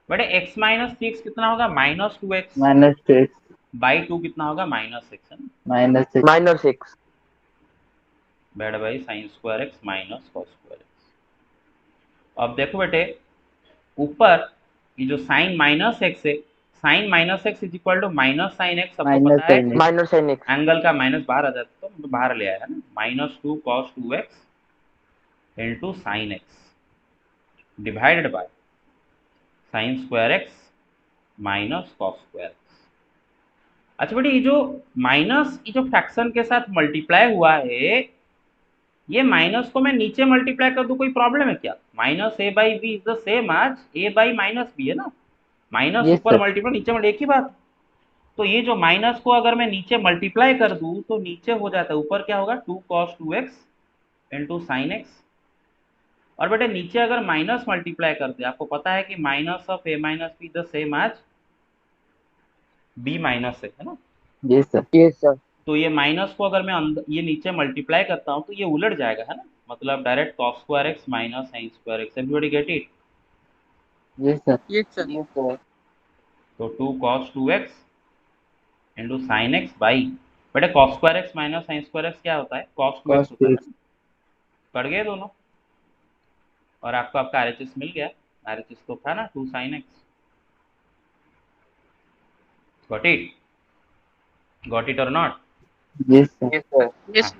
बेटा x माइनस 3x कितना होगा? Minus 2x minus 2x, by two कितना होगा? माइनस 6, है ना, minus 6, minus 6, बेटा by sine square x minus cos square x. अब देखो बेटे ऊपर ये जो साइन माइनस एक्स है, sine minus x is equal to minus sine x, सबको minus पता है, sin x, minus sin x, angle का माइनस बाहर आ जाता है तो बाहर ले आया है ना, minus 2 cos 2x into sine x divided by sine square x minus cos square x. अच्छा बेटी ये जो माइनस, ये जो फ्रैक्शन के साथ मल्टीप्लाई हुआ है, ये माइनस को मैं नीचे मल्टीप्लाई कर दूं, कोई प्रॉब्लम है क्या? Minus a by b is the same as a by minus b, है ना, माइनस yes ऊपर sir, मल्टीप्लाई नीचे एक ही बात। तो ये जो माइनस को अगर मैं नीचे मल्टीप्लाई कर दूं तो नीचे हो जाता है, ऊपर क्या होगा? 2 cos 2x into sine x. और बेटे नीचे अगर माइनस मल्टीप्लाई कर दे, आपको पता है कि minus of A minus B the same as B minus है ना। yes sir, yes sir, तो ये माइनस को अगर मैं अंदर ये नीचे मल्टीप्लाई करता हूँ तो ये उलट जाएगा, है ना, मतलब direct cos square x minus sine square x. Everybody get it? yes sir, Yes, sir. yes sir, तो 2 cos 2x into sine x by, बेटे cos square x minus sine square x क्या होता है? cos 2x cos होता है 2x, ना, पड़ गए दोनों, और आपको आपका RHS मिल गया, RHS तो था ना 2 sin x, got it? Got it और not? Yes, sir. Yes, sir. Yes.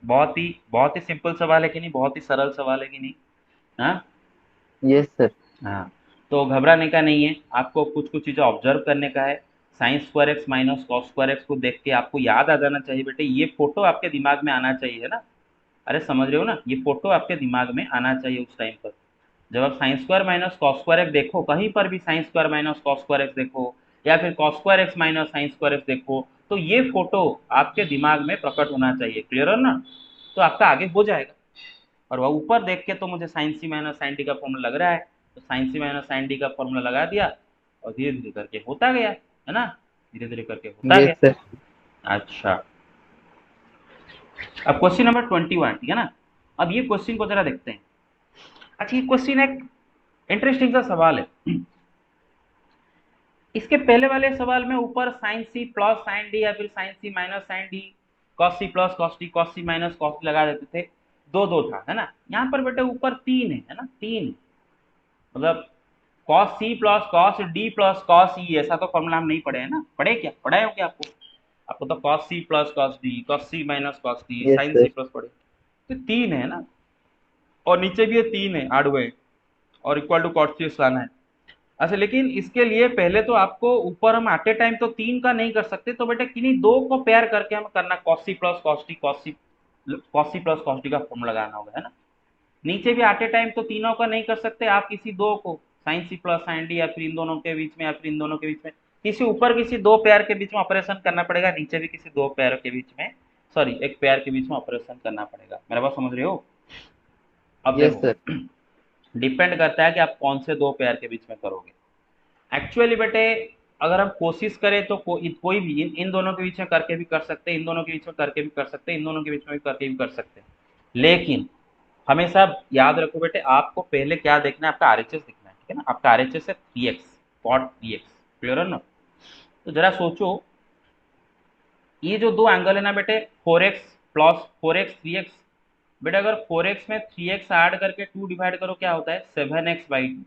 बहुत ही सिंपल सवाल है कि नहीं, बहुत ही सरल सवाल है कि नहीं? हाँ Yes, sir. हाँ, तो घबराने का नहीं है, आपको कुछ कुछ चीज़ें ऑब्जर्व करने का है। Sine square x minus cos square x को देख के आपको याद आ जाना चाहिए बेटे, ये फोटो आपके दिमाग में आना चाहिए, है ना? अरे समझ रहे हो ना, ये फोटो आपके दिमाग में आना चाहिए उस टाइम पर। जब आप sine square minus cos square x देखो, कहीं पर भी sine square minus cos square x देखो, या फिर cos square x minus sine square x देखो, तो ये फोटो आपके दिमाग में प्रकट होना चाहिए। क्लियर है ना? तो आपका आगे हो जाएगा। और वह ऊपर देख के तो मुझे साइन सी माइनस साइन डी का फॉर्मूला लग रहा है, तो साइन सी माइनस साइन डी का फॉर्मूला लगा दिया, और धीरे धीरे करके होता गया, है ना? धीरे धीरे करके होता Yes, गया। sir. अच्छा, अब क्वेश्चन नंबर 21, ठीक है ना? अब ये क्वेश्चन को जरा देखते हैं। अच्छा, ये क्वेश्चन एक इंटरेस्टिंग सा सवाल है। इसके पहले वाले सवाल में ऊपर sine C plus sine D या फिर साइन सी minus sine D, cos C plus cos D, cos C minus cos D लगा देते थे, दो दो था, है ना? यहाँ पर बेटे ऊपर तीन है ना? तीन, मतलब cos C plus cos D plus cos E, ऐसा तो फॉर्मूला हम नहीं पढ़े हैं ना? पढ़े क्या? पढ़ाए हो क्या आपको? आपको तो cos C plus cos D, cos C minus cos D, Yes, sine sir. C plus पढ़े। तो तीन है ना, और नीचे भी ये तीन है आड़वे, और इक्वल टू कॉट सी लाना है। अच्छा, लेकिन इसके लिए पहले तो आपको ऊपर हम आते टाइम तो तीन का नहीं कर सकते, तो बेटा किन्हीं दो को पेयर करके हम करना, cos C plus cos D, cos C plus cos D का फॉर्मूला लगाना होगा, है ना? नीचे भी आते टाइम तो तीनों का नहीं कर सकते, आप किसी दो को, sine C plus sine D, या फिर इन दोनों के बीच में, या फिर इन दोनों के बीच में, किसी ऊपर किसी दो पेयर के बीच में ऑपरेशन करना पड़ेगा, नीचे भी किसी दो पेयर के बीच में, सॉरी एक पेयर के बीच में ऑपरेशन करना पड़ेगा। मेरा बात समझ रहे हो? अब Yes, देखो, sir. डिपेंड करता है कि आप कौन से दो पेयर के बीच में करोगे। एक्चुअली बेटे अगर हम कोशिश करें तो कोई भी इन दोनों के बीच में करके भी कर सकते हैं, इन दोनों के बीच में करके भी कर सकते हैं, इन दोनों के बीच में भी करके भी कर सकते हैं। लेकिन हमेशा याद रखो बेटे, आपको पहले क्या देखना है, आपका आरएचएस दिखना है, ठीक है ना? आपका आरएचएस है 3x, कॉट 3x। क्लियर है ना? तो जरा सोचो, ये जो दो एंगल है ना बेटे, 4x प्लस 4x 3x, बेटा अगर 4x में 3x ऐड करके 2 डिवाइड करो, क्या होता है? 7x/2,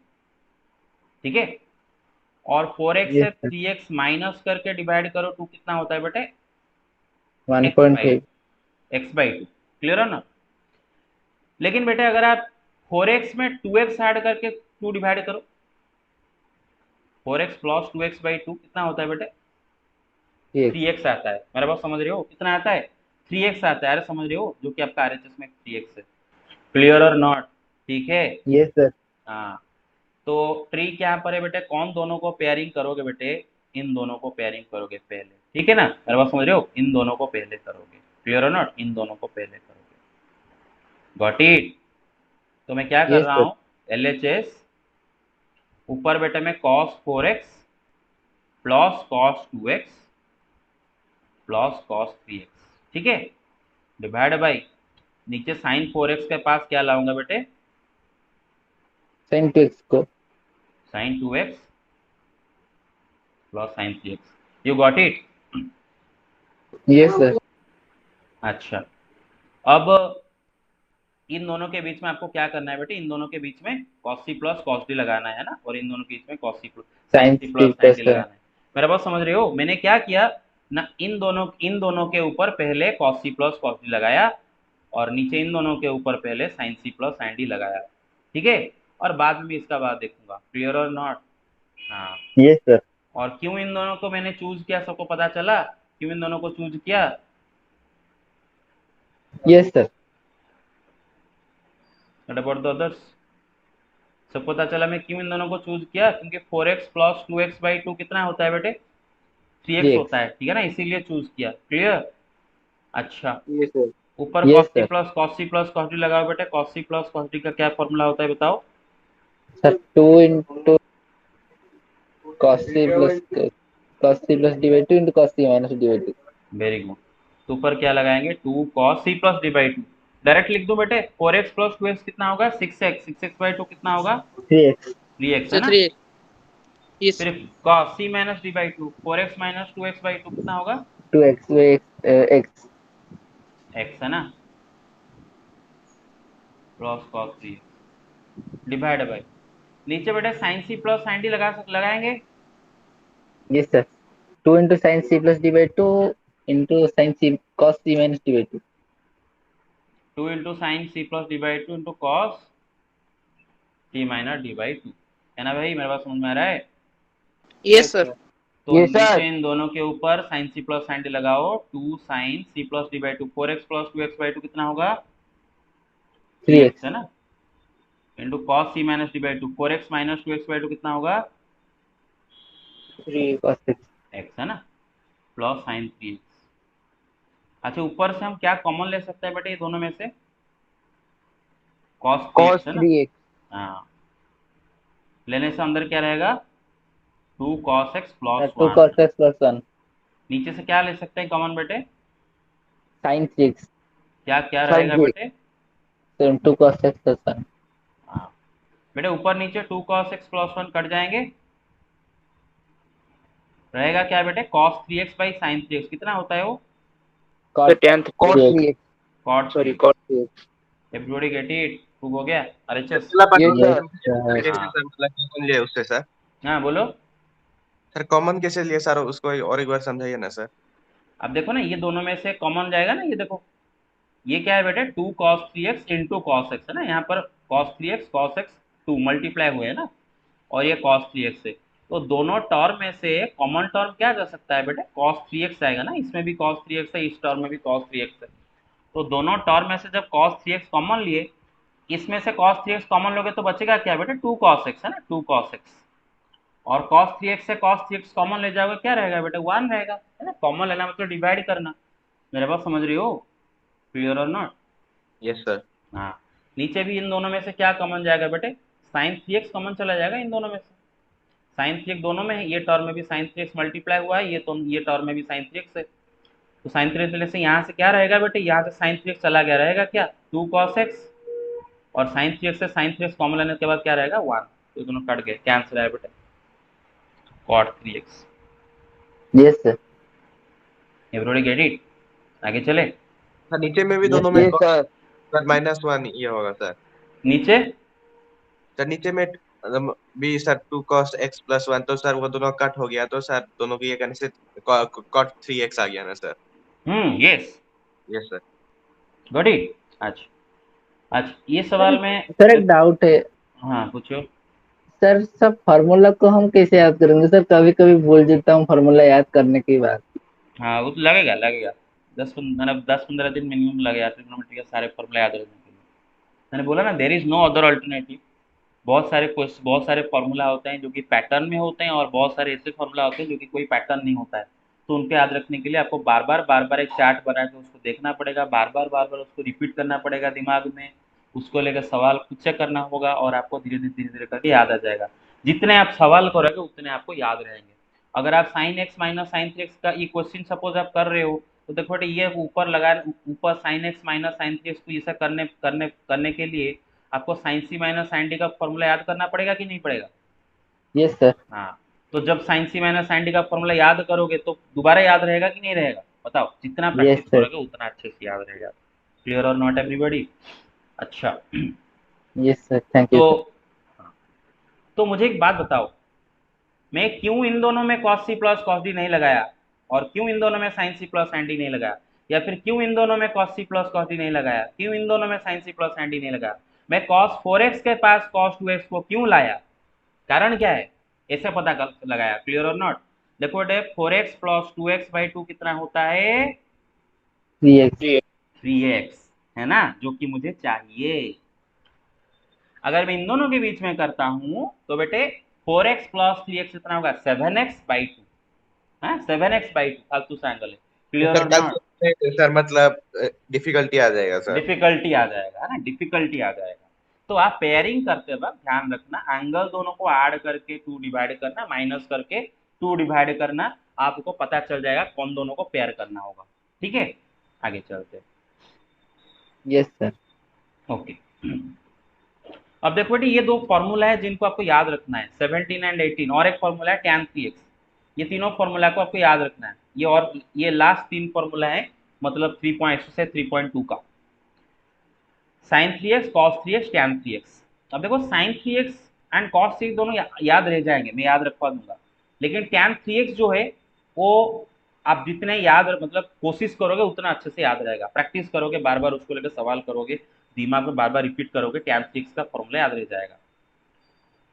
ठीक है? और 4x Yes, से sir. 3x माइनस करके डिवाइड करो, 2 कितना होता है बेटे? 1.5. x/2। क्लियर है ना? लेकिन बेटे अगर आप 4x में 2x ऐड करके 2 डिवाइड करो, 4x प्लस 2x/2 कितना होता है बेटे? Yes. 3x आता है। मेरा बात समझ रहे हो? कितना आता है? 3x आता है। अरे समझ रहे हो, जो कि आपका आरएचएस में 3x है। क्लियर और नॉट? ठीक है? Yes, sir. हाँ, तो ट्रिक यहाँ पर है बेटे, कौन दोनों को पेयरिंग करोगे बेटे? इन दोनों को पेयरिंग करोगे पहले, ठीक है ना? मेरे बात समझ रहे हो? इन दोनों को पहले करोगे। क्लियर और नॉट? इन दोनों को पहले करोगे। Got it? तो मैं क्या कर Yes, रहा sir. हूँ, LHS ऊपर बेटे में cos 4x plus cos 2x plus cos 3x, ठीक है? डिवाइड बाई नीचे साइन 4x के पास क्या लाऊंगा बेटे? Sin 2x को. Sine 2x plus sine 3x। You got it? Yes, sir. अच्छा, अब इन दोनों के बीच में आपको क्या करना है बेटे? इन दोनों के बीच में cos c plus cos d लगाना है ना, और इन दोनों के बीच में cos c sin Sin c C plus sin plus. d लगाना है। मेरा बात समझ रहे हो? मैंने क्या किया ना, इन दोनों के ऊपर पहले cos c plus cos d लगाया, और नीचे इन दोनों के ऊपर पहले sin c plus sin d लगाया, ठीक है? और बाद में भी इसका बात देखूंगा। क्लियर और नॉट? हाँ। Yes, sir. और क्यों इन दोनों को मैंने चूज किया, सबको पता चला क्यों इन दोनों को चूज किया? Yes, sir. What about the others? सब पता चला मैं क्यों इन दोनों को चूज किया? क्योंकि 4x प्लस 2x/2 कितना होता है बेटे? 3x 3x. होता है, ठीक है ना? इसीलिए चूज किया। क्लियर? अच्छा, Yes, sir. ऊपर Yes, cos c sir. Plus cos c plus cos d लगाओ बेटे। cos c plus cos d का क्या फॉर्मूला होता है बताओ? Sir, 2 into cos C plus d by 2 into cos C minus d by 2. Very good. तो ऊपर क्या लगाएंगे? 2 cos c plus d/2। Direct लिख दो बेटे, 4x प्लस 2x कितना होगा? 6x, 6x/2 कितना होगा? 3x. 3x, है So ना? 3. Yes. फिर cos c minus d/2, 4x minus 2x/2 कितना होगा? 2x by x. x, है ना? Plus cos 3x divide by नीचे बेटे sin c plus sin d लगाएंगे। Yes, sir. 2 into sin C plus d by 2 into sin c cos c minus d by 2. 2 into sine C plus D by two into cos T minus D by two, है ना भाई? मेरे पास समझ में आ रहा है? Yes, sir. तो Yes, sir. नीचे इन दोनों के ऊपर sine C plus sine D लगाओ, 2 sine C plus D by two, 4x plus 2x by two कितना होगा? 3x है ना, into cos C minus D by two, 4x minus 2x by two कितना होगा? 3 cos 6. x, है ना, plus sine 3x। अच्छा, ऊपर से हम क्या कॉमन ले सकते हैं बेटे ये दोनों में से? cos 3x, Cos है ना? 3x. हाँ, लेने से अंदर क्या रहेगा? 2 cos x plus 2 1। cos x plus 1 नीचे से क्या ले सकते हैं कॉमन बेटे? sin 3x. क्या क्या Sin रहेगा 3x. बेटे? So 2 cos x plus 1. हाँ बेटे, ऊपर नीचे 2 cos x प्लस 1 कट जाएंगे, रहेगा क्या बेटे? cos 3x by sin 3x कितना होता है वो? Cos Tan Cos 3x. 3x. cot Sorry, 3x। cos 3x. Everybody get it? Prove हो गया? RHS? Yes, sir. कैसे सर, मतलब कॉमन लिए उससे सर? हाँ बोलो। सर कॉमन कैसे लिए सर, उसको और एक बार समझाइए ना सर। अब देखो ना, ये दोनों में से कॉमन जाएगा ना, ये देखो, ये क्या है बेटे? 2 cos 3x into cos x, है ना, यहाँ पर cos 3x cos x 2 multiply हुए है ना, और ये cos 3x है, तो दोनों टर्म में से कॉमन टर्म क्या जा सकता है बेटे? cos 3x आएगा ना, इसमें भी cos 3x है, इस टर्म में भी cos 3x है, तो दोनों टर्म में से जब cos 3x कॉमन लिए, इसमें से cos 3x कॉमन लोगे तो बचेगा क्या बेटे? 2 cos x, है ना, 2 cos x, और cos 3x से cos 3x कॉमन ले जाओगे, क्या रहेगा बेटे? 1 रहेगा, है ना? कॉमन लेना मतलब डिवाइड करना। मेरे बात समझ रही हो? क्लियर और नॉट? Yes sir. हाँ, नीचे भी इन दोनों में से क्या कॉमन जाएगा बेटे? sin 3x कॉमन चला जाएगा इन दोनों में से, sin 3x दोनों में है, ये टर्म में भी sin 3x मल्टीप्लाई हुआ है, ये टर्म में भी sin 3x है, तो sin 3x से यहाँ से क्या रहेगा बेटे? यहाँ से sin 3x चला गया, रहेगा क्या? 2 cos x, और sin 3x से sin 3x कॉमन लेने के बाद क्या रहेगा? 1, तो दोनों कट गए, कैंसिल है बेटे, cot 3x। Yes sir. Everybody get it? आगे चले। सर नीचे में भी दोनों में Yes, sir. सर -1 ये होगा सर। नीचे सर नीचे में भी सर 2 cos x प्लस 1, तो सर वो दोनों कट हो गया, तो सर दोनों की ये करने से cot 3x आ गया ना sir. Yes, yes sir. Got it. अच्छा अच्छा, ये सवाल में सर एक डाउट है हाँ पूछो। सर, सब फार्मूला को हम कैसे याद करेंगे सर? कभी कभी भूल जाता हूँ फार्मूला याद करने के बाद। हाँ वो तो लगेगा लगेगा, 10-15 दिन मिनिमम लगेगा ट्रिग्नोमेट्री के सारे फॉर्मूला याद रखने के लिए। मैंने बोला ना, there is no other alternative. बहुत सारे फॉर्मूला होते हैं जो कि पैटर्न में होते हैं, और बहुत सारे ऐसे फॉर्मूला होते हैं जो कि कोई पैटर्न नहीं होता है, तो उनको याद रखने के लिए आपको बार बार एक चार्ट बना के उसको देखना पड़ेगा, बार बार उसको रिपीट करना पड़ेगा दिमाग में, उसको लेकर सवाल खुद से करना होगा, और आपको धीरे धीरे करके याद आ जाएगा। जितने आप सवाल करोगे उतने आपको याद रहेंगे। अगर आप sign x minus sine 3x का ये क्वेश्चन सपोज आप कर रहे हो, तो देखो बेटे, ये ऊपर sign x minus sine 3x को ऐसा करने के लिए आपको साइन सी माइनस साइन डी का फॉर्मूला याद करना पड़ेगा कि नहीं पड़ेगा? Yes sir. हाँ, तो जब साइन सी माइनस साइन डी का फॉर्मूला याद करोगे तो दोबारा याद रहेगा कि नहीं रहेगा? बताओ, जितना प्रैक्टिस Yes, sir. करोगे उतना अच्छे से याद रहेगा। क्लियर और नॉट एवरीबॉडी? अच्छा yes sir, thank you sir. तो मुझे एक बात बताओ, मैं क्यों इन दोनों में cos c plus cos d नहीं लगाया, और क्यों इन दोनों में sin c plus sin d नहीं लगाया, या फिर क्यों इन दोनों में cos c plus cos d नहीं लगाया, क्यों इन दोनों में sin c plus sin d नहीं लगाया? मैं cos 4x के पास cos 2x को क्यों लाया? कारण क्या है? ऐसे पता कर लगाया। क्लियर और नॉट? देखो बेटे, 4x प्लस 2x बाई 2 कितना होता है? 3x। 3x, है ना, जो कि मुझे चाहिए। अगर मैं इन दोनों के बीच में करता हूं तो बेटे 4x प्लस 3x कितना होगा? 7x बाई 2, हाँ 7x बाई 2, फालतू सा एंगल है। क्लियर और नॉट? सर मतलब डिफिकल्टी आ जाएगा सर। डिफिकल्टी आ जाएगा, है ना, डिफिकल्टी आ जाएगा। तो आप पेयरिंग करते वक्त ध्यान रखना, एंगल दोनों को ऐड करके 2 डिवाइड करना, माइनस करके 2 डिवाइड करना, आपको पता चल जाएगा कौन दोनों को पेयर करना होगा। ठीक है, आगे चलते हैं। Yes sir. ओके, अब देखो बेटे, ये दो फॉर्मूला है जिनको आपको याद रखना है, 17 एंड 18, और एक फॉर्मूला है tan 3x। ये तीनों फॉर्मूला को आपको याद रखना है। ये लास्ट 3 फॉर्मूला है, मतलब 3.2 से 3.2 का, sin 3x cos 3x tan 3x। अब देखो, sin 3x and cos 3x दोनों याद रह जाएंगे, मैं याद रखवा दूंगा, लेकिन tan 3x जो है वो आप जितने याद मतलब कोशिश करोगे उतना अच्छे से याद रहेगा, प्रैक्टिस करोगे, बार बार उसको लेकर सवाल करोगे, दिमाग में बार बार रिपीट करोगे, tan 3x का फॉर्मूला याद रह जाएगा।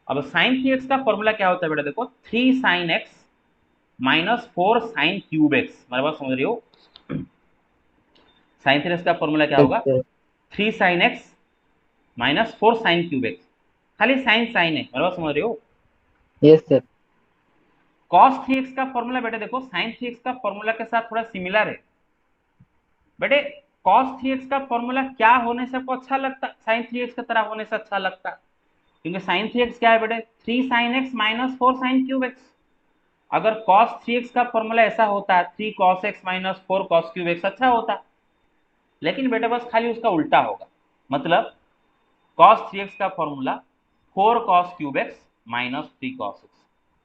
अब sin 3x का फॉर्मूला क्या होता है बेटा, देखो 3 sin x minus 4 sin cube x, मेरे बात समझ रही हो। sin 3x का फॉर्मूला क्या होगा, 3 sin x minus 4 sin cube x, खाली साइन साइन है, मेरे बात समझ रहे हो। Yes sir. cos 3x का फॉर्मूला बेटे देखो sin 3x का फॉर्मूला के साथ थोड़ा सिमिलर है बेटे। cos 3x का फॉर्मूला क्या होने से आपको अच्छा लगता, sin 3x की तरह होने से अच्छा लगता, क्योंकि sin 3x क्या है बेटे, 3 sin x minus 4 sin cube x. अगर cos 3x का फॉर्मूला ऐसा होता 3 cos x minus 4 cos cube x अच्छा होता, लेकिन बेटे बस खाली उसका उल्टा होगा, मतलब cos 3x का formula 4 cos cube x minus 3 cos x,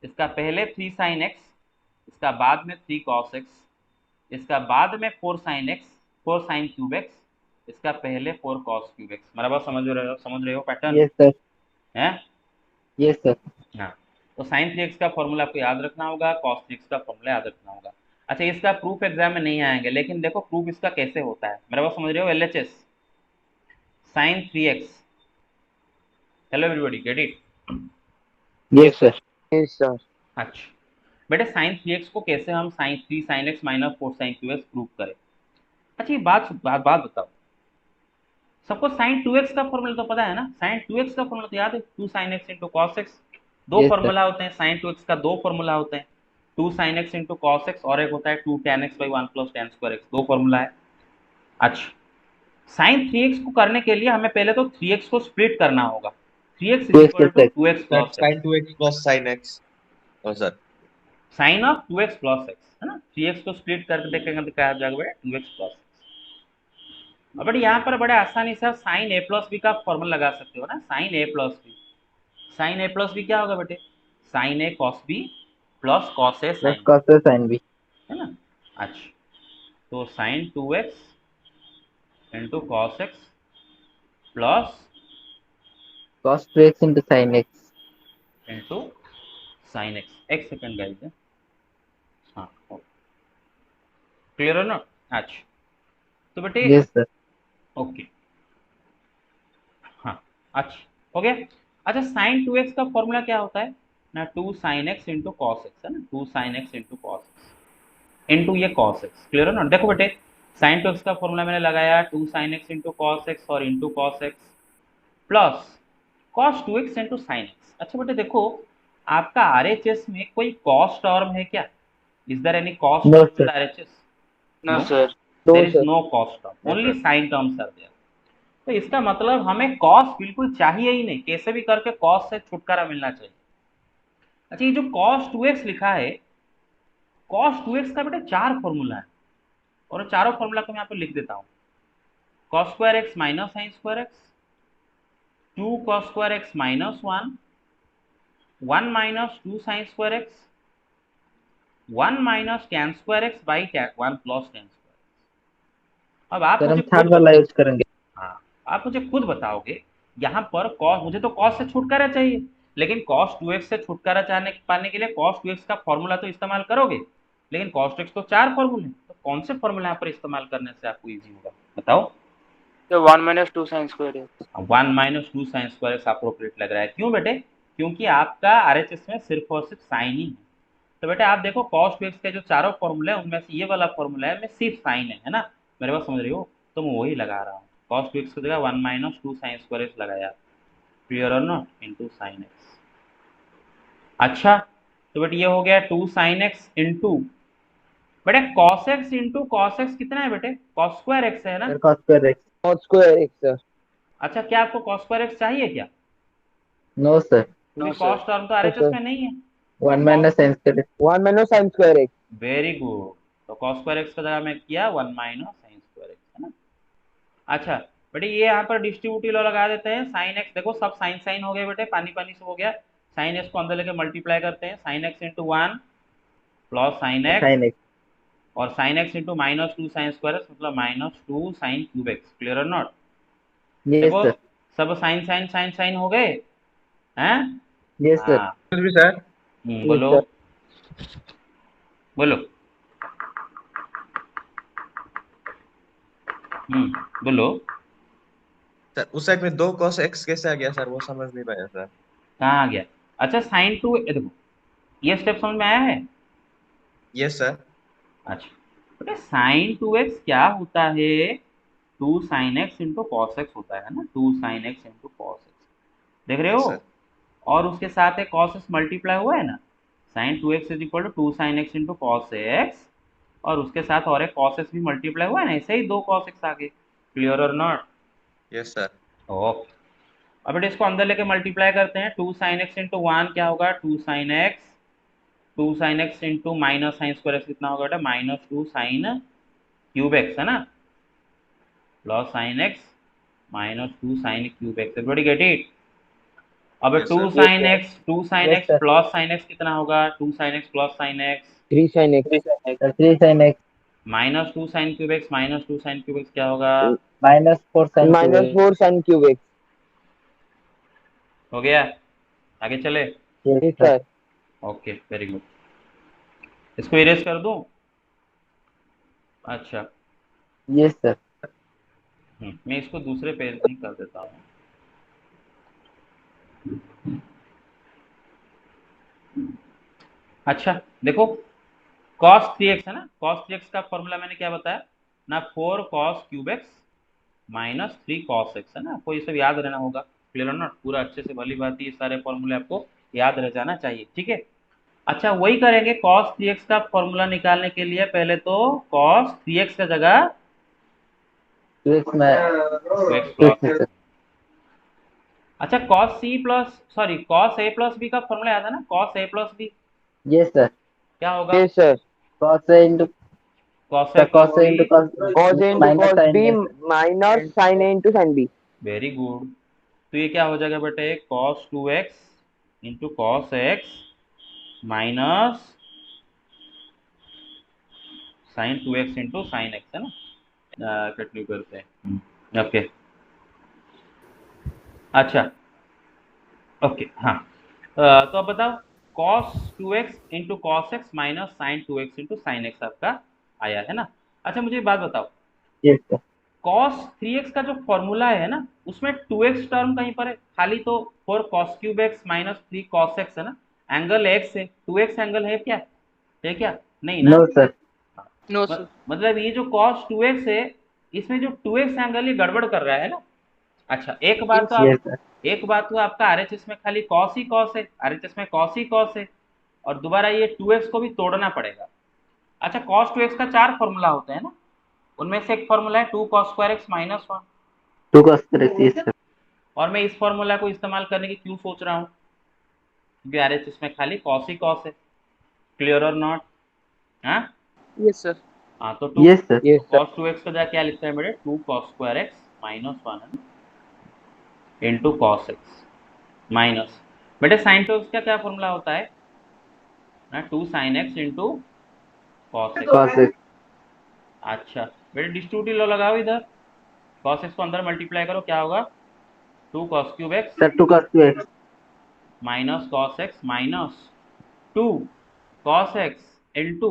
इसका पहले 3 sin x, इसका बाद में 3 cos x, इसका बाद में 4 sin x 4 sin cube x, इसका पहले 4 cos क्यूब x। मेरा बात समझ रहे हो पैटर्न यस सर। है। Yes sir. हाँ, तो sin 3x का फॉर्मूला आपको याद रखना होगा, cos 3x का फॉर्मूला याद रखना होगा। अच्छा, इसका प्रूफ एग्जाम में नहीं आएंगे, लेकिन देखो प्रूफ इसका कैसे होता है, मेरा बात समझ रहे हो। LHS sin 3x, hello everybody, get it. Yes sir. Yes, sir. अच्छा बेटे, sin 3x को कैसे हम sin 3 sin x minus 4 sin cube prove करें। अच्छा, ये बात बताओ, सबको sin 2x का फॉर्मूला तो पता है ना, sin 2x का फॉर्मूला तो याद है, 2 sin x into cos x. दो यस सर। फॉर्मूला होते हैं sin 2x का, दो फॉर्मूला होते हैं, 2 sin x into cos x और एक होता है 2 tan x by 1 plus tan square x, दो फॉर्मूला है। अच्छा, sin 3x को करने के लिए हमें पहले तो 3x को स्प्लिट करना होगा, 3x is 2x equal to 2x Sir, plus sin 2x plus sin x. Oh, sir. Sine of 2x plus X, है ना। 3x को स्प्लिट करके देखेंगे तो क्या आ जाएगा बेटा, 2x प्लस। अब बट यहाँ पर बड़े आसानी से आप साइन ए प्लस बी का फॉर्मूला लगा सकते हो ना, sine A plus B. Sine A plus B क्या होगा बेटे, sine A cos B plus cos A plus sine, cos A sine B. है ना। अच्छा, तो sine 2x into cos x plus cos 2x into sine x. Into sine X. एक second guys, हाँ clear है ना। अच्छा, तो बेटे यस सर। ओके, हाँ अच्छा हो गया। अच्छा, साइन 2x का फॉर्मूला क्या होता है ना, 2 sin x into cos x, है ना, 2 sin x into cos x into ये कॉस एक्स। क्लियर है ना। देखो बेटे, साइन 2x का फॉर्मूला मैंने लगाया 2 sin x into cos x और into cos x plus cos 2x into sine x. अच्छा बेटे देखो, आपका RHS में कोई कॉस टर्म है क्या, is there any cos no term in sir. The RHS? No, no, sir. There no is sir. No cos term, No, only sir. Sine terms are there. तो इसका मतलब हमें कॉस बिल्कुल चाहिए ही नहीं, कैसे भी करके कॉस से छुटकारा मिलना चाहिए। अच्छा, ये जो cos 2x लिखा है, cos 2x का बेटा 4 फॉर्मूला है, और चारों फॉर्मूला को मैं यहाँ पे लिख देता हूँ। cos square x minus sine square x, 2 cos square x minus 1, 1 minus 2 sine square x, 1 minus tan square x by 1 plus tan square. अब आप सर हम मुझे खुद थर्ड वाला बताओ, यूज करेंगे। हाँ आप मुझे खुद बताओगे, यहाँ पर cos, मुझे तो cos से छुटकारा चाहिए, लेकिन cos 2x से छुटकारा पाने के लिए cos 2x का फॉर्मूला तो इस्तेमाल करोगे, लेकिन cos 2x तो 4 फॉर्मूले, तो कौन से फॉर्मूला यहाँ पर इस्तेमाल करने से आपको इजी होगा बताओ। So 1 minus 2 sin square x. 1 minus 2 sine square x appropriate लग रहा है, क्यों बेटे, क्योंकि आपका RHS में सिर्फ और सिर्फ साइन ही है। तो बेटे आप देखो cos 2x के जो चारों फॉर्मूले हैं उनमें से ये वाला फॉर्मूला है, में सिर्फ साइन है ना, मेरे बात समझ रही हो, तो मैं वही लगा रहा हूँ। cos 2x की जगह 1 माइनस 2 साइन स्क्वायर एक्स लगाया, क्लियर और नॉट, इंटू साइन एक्स। अच्छा, तो बेटे ये हो गया 2 साइन एक्स इंटू, बेटे cos x into cos x कितना है बेटे, cos स्क्वायर x है ना। Sir cos square x. Cos square x, sir. अच्छा, क्या आपको cos स्क्वायर x चाहिए क्या, नो सर। क्योंकि No, cos sir. टर्म तो No, RHS sir. में नहीं है। 1 तो minus sine square x. 1 minus sin square x. Very good, तो cos स्क्वायर x का जगह मैं किया 1 माइनस साइन स्क्वायर x, है ना। अच्छा बेटे, ये यहाँ पर डिस्ट्रीब्यूटिव लॉ लगा देते हैं, साइन एक्स देखो सब साइन साइन हो गए बेटे, पानी पानी से हो गया, साइन एक्स को अंदर लेके मल्टीप्लाई करते हैं, sine x into 1 plus sine x, sine x. और sine x into minus 2 sine square x मतलब minus 2 sine cube x. Clear और नॉट। यस देखो सर। सब साइन साइन साइन साइन हो गए हैं। Yes sir. हाँ, Excuse me, sir. Yes, बोलो sir. बोलो। बोलो। सर उस साइड में 2 cos x कैसे आ गया सर, वो समझ नहीं पाया सर। कहाँ आ गया? अच्छा साइन टू, देखो ये स्टेप समझ में आया है? Yes sir. अच्छा बेटा साइन टू एक्स क्या होता है? Two sine x into cos X होता है ना, two sine x into cos X, देख रहे यस हो? सर। और उसके साथ एक कॉस एक्स मल्टीप्लाई हुआ है ना, sine two x is equal to two sine x into cos x, और उसके साथ और एक कॉस एक्स भी मल्टीप्लाई हुआ है ना, ऐसे ही दो कॉस एक्स आ गए। क्लियर और नॉट? Yes sir. ओके। अब बेटा इसको अंदर लेके मल्टीप्लाई करते हैं, two sine x into one क्या होगा? Two sine x, two sine x into minus sine square x कितना होगा बेटा? Minus two sine cube x है ना, plus sine x minus two sine cube x. Everybody get it? अब yes two sir. Sine x, two sine Yes, x sir. Plus sine x कितना होगा? Two sine x plus sine x 3 sin x Sir, 3 sin x minus two sine cube x, minus two sine cube x क्या होगा? minus 4 sin minus cube 4 sin cube x. हो गया? आगे चले? Yes, Yes, sir. sir. Okay very good. इसको erase कर दूं? अच्छा Yes, sir. मैं इसको दूसरे पेज में कर देता हूँ। अच्छा देखो cos 3x है ना, cos 3x का फॉर्मूला मैंने क्या बताया ना, 4 cos cube x minus 3 cos x है ना, आपको ये सब याद रहना होगा। क्लियर और नॉट? पूरा अच्छे से भली बात, ये सारे फॉर्मूले आपको याद रह जाना चाहिए, ठीक है? अच्छा वही करेंगे, cos 3x का फॉर्मूला निकालने के लिए पहले तो cos 3x का जगह 2x में 2x 2x प्लस। sir. अच्छा cos c plus sorry cos a plus b का फॉर्मूला याद है ना, cos a plus b Yes, sir. क्या होगा? Yes, sir. Cos A into cos a sir, plus cos A b, into cos Cos A into minus cos sin B A, sir. minus sin A into sin B. Very good. तो ये क्या हो जाएगा बेटे? cos 2x into cos X minus sine 2x into sine X है ना, continue करते हैं। ओके अच्छा ओके हाँ, तो अब बताओ cos 2x into cos X minus sine 2x into sine X आपका आया है ना। अच्छा मुझे एक बात बताओ, Yes, sir. cos 3x का जो फॉर्मूला है ना, उसमें 2x टर्म कहीं पर है खाली, तो 4 cos cube x minus 3 cos x है ना, एंगल x है, 2x एंगल है क्या? है क्या? नहीं ना। No, sir. No, sir. मतलब ये जो cos 2x है, इसमें जो 2x एंगल ये गड़बड़ कर रहा है ना। अच्छा एक बात तो Yes, आप, sir. एक बात तो आपका आरएचएस में खाली cos ही cos है, आरएचएस में cos ही cos है, और दोबारा ये 2x को भी तोड़ना पड़ेगा। अच्छा cos 2x का 4 फॉर्मूला होते हैं ना, उनमें से एक फॉर्मूला है 2 cos square x minus 1, 2 cos square x. Yes, sir. और मैं इस फॉर्मूला को इस्तेमाल करने की क्यों सोच रहा हूँ? क्योंकि आरएचएस में खाली cos ही cos है। क्लियर और नॉट? हाँ Yes, sir. हाँ, तो 2 Yes, sir. Yes, sir. cos 2x का जा क्या लिखते हैं बेटे? 2 cos square x minus 1 into cos X minus, बेटे साइन 2x का क्या फॉर्मूला होता है ना, 2 sine x into cos x. Cos x. अच्छा बेटे डिस्ट्रीब्यूटिव लॉ लगाओ इधर, कॉस एक्स को अंदर मल्टीप्लाई करो, क्या होगा? 2 cos cube X Sir, 2 cos 2x. Minus cos X minus 2 cos X into,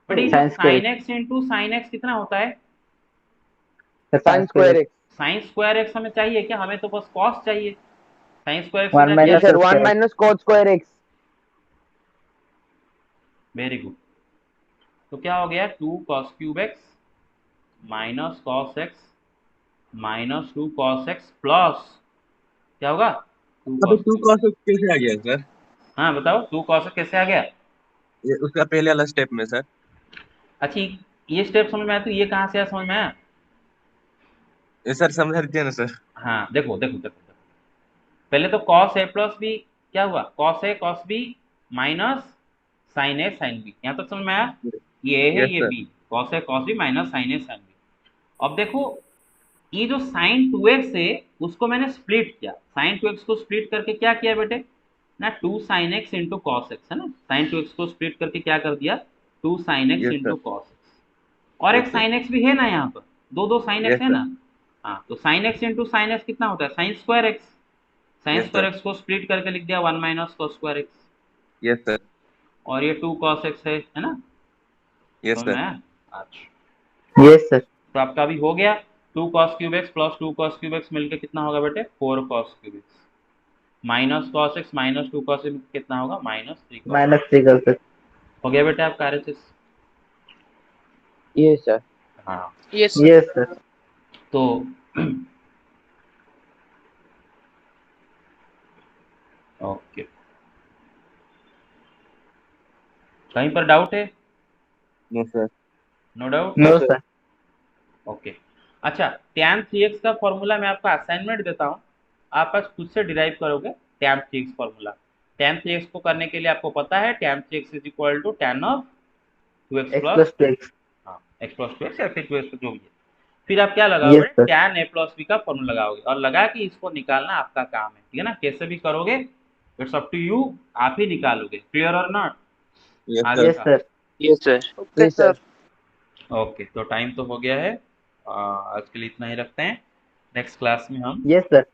बेटे ये जो Sin square sine x. X into sine x कितना होता है? Sir, Sin sin square square x. x. Sign square x हमें चाहिए क्या? हमें तो बस कॉस चाहिए। साइन स्क्वायर एक्स 1 का क्या? Yes, minus sir. cos 1 square x. minus cos square x. Very good. तो क्या हो गया? 2 cos cube x minus cos X minus 2 cos x plus क्या होगा? 2 अबे cos 2 क्यूब। cos x कैसे आ गया सर? हाँ बताओ 2 cos एक्स कैसे आ गया? ये उसका पहले वाला स्टेप में सर। अच्छा ये स्टेप समझ में आया, तो ये कहाँ से आया समझ में आया? ये सर समझा दीजिए ना सर। हाँ देखो देखो देखो, देखो। पहले तो cos a प्लस बी क्या हुआ? cos a cos b minus sine A sine B, यहाँ तक समझ में आया? ये a है यस ये sir. b, cos a cos b minus sine A sine B. अब देखो ये जो साइन 2x है उसको मैंने स्प्लिट किया, साइन 2x को स्प्लिट करके क्या किया बेटे ना, 2 sine x into cos x है ना, साइन 2x को स्प्लिट करके क्या कर दिया? 2 sine x yes into sir. Cos x, और एक यस सर। साइन एक्स भी है ना यहाँ पर, दो दो साइन यस एक्स है सर। ना। हाँ तो sine x into sine x कितना होता है? Sine square X, sine yes square sir. X को स्प्लिट करके लिख दिया 1 minus cos square X, yes sir. और ये 2 कॉस एक्स है ना, यस समझ में सर। आया? अच्छा Yes, sir. तो आपका अभी हो गया 2 cos cube x plus 2 cos cube x मिलकर कितना होगा बेटे 4 cos cube x minus cos x minus 2 cos x कितना होगा -3 cos -3 cos x। हो गया बेटे आपका RHS। ये सर। हाँ Yes, sir. Yes sir. तो ओके कहीं पर डाउट है? No sir. No doubt. No sir. Okay अच्छा tan 3x का फॉर्मूला मैं आपको असाइनमेंट देता हूँ, आप बस खुद से डिराइव करोगे tan 3x formula. tan 3x को करने के लिए आपको पता है tan 3x is equal to tan of 2x x plus plus 2x। हाँ x प्लस 2x या फिर 2x जो भी है। फिर आप क्या यस लगाओगे sir. tan a plus b का फॉर्मूला लगाओगे और लगा कि इसको निकालना आपका काम है, ठीक है ना, कैसे भी करोगे इट्स अप टू यू, आप ही निकालोगे। क्लियर और नॉट? यस आगे यस का sir. Yes, sir. Okay, Yes, sir. sir. Okay तो टाइम तो हो गया है, आज के लिए इतना ही रखते हैं, नेक्स्ट क्लास में हम यस सर।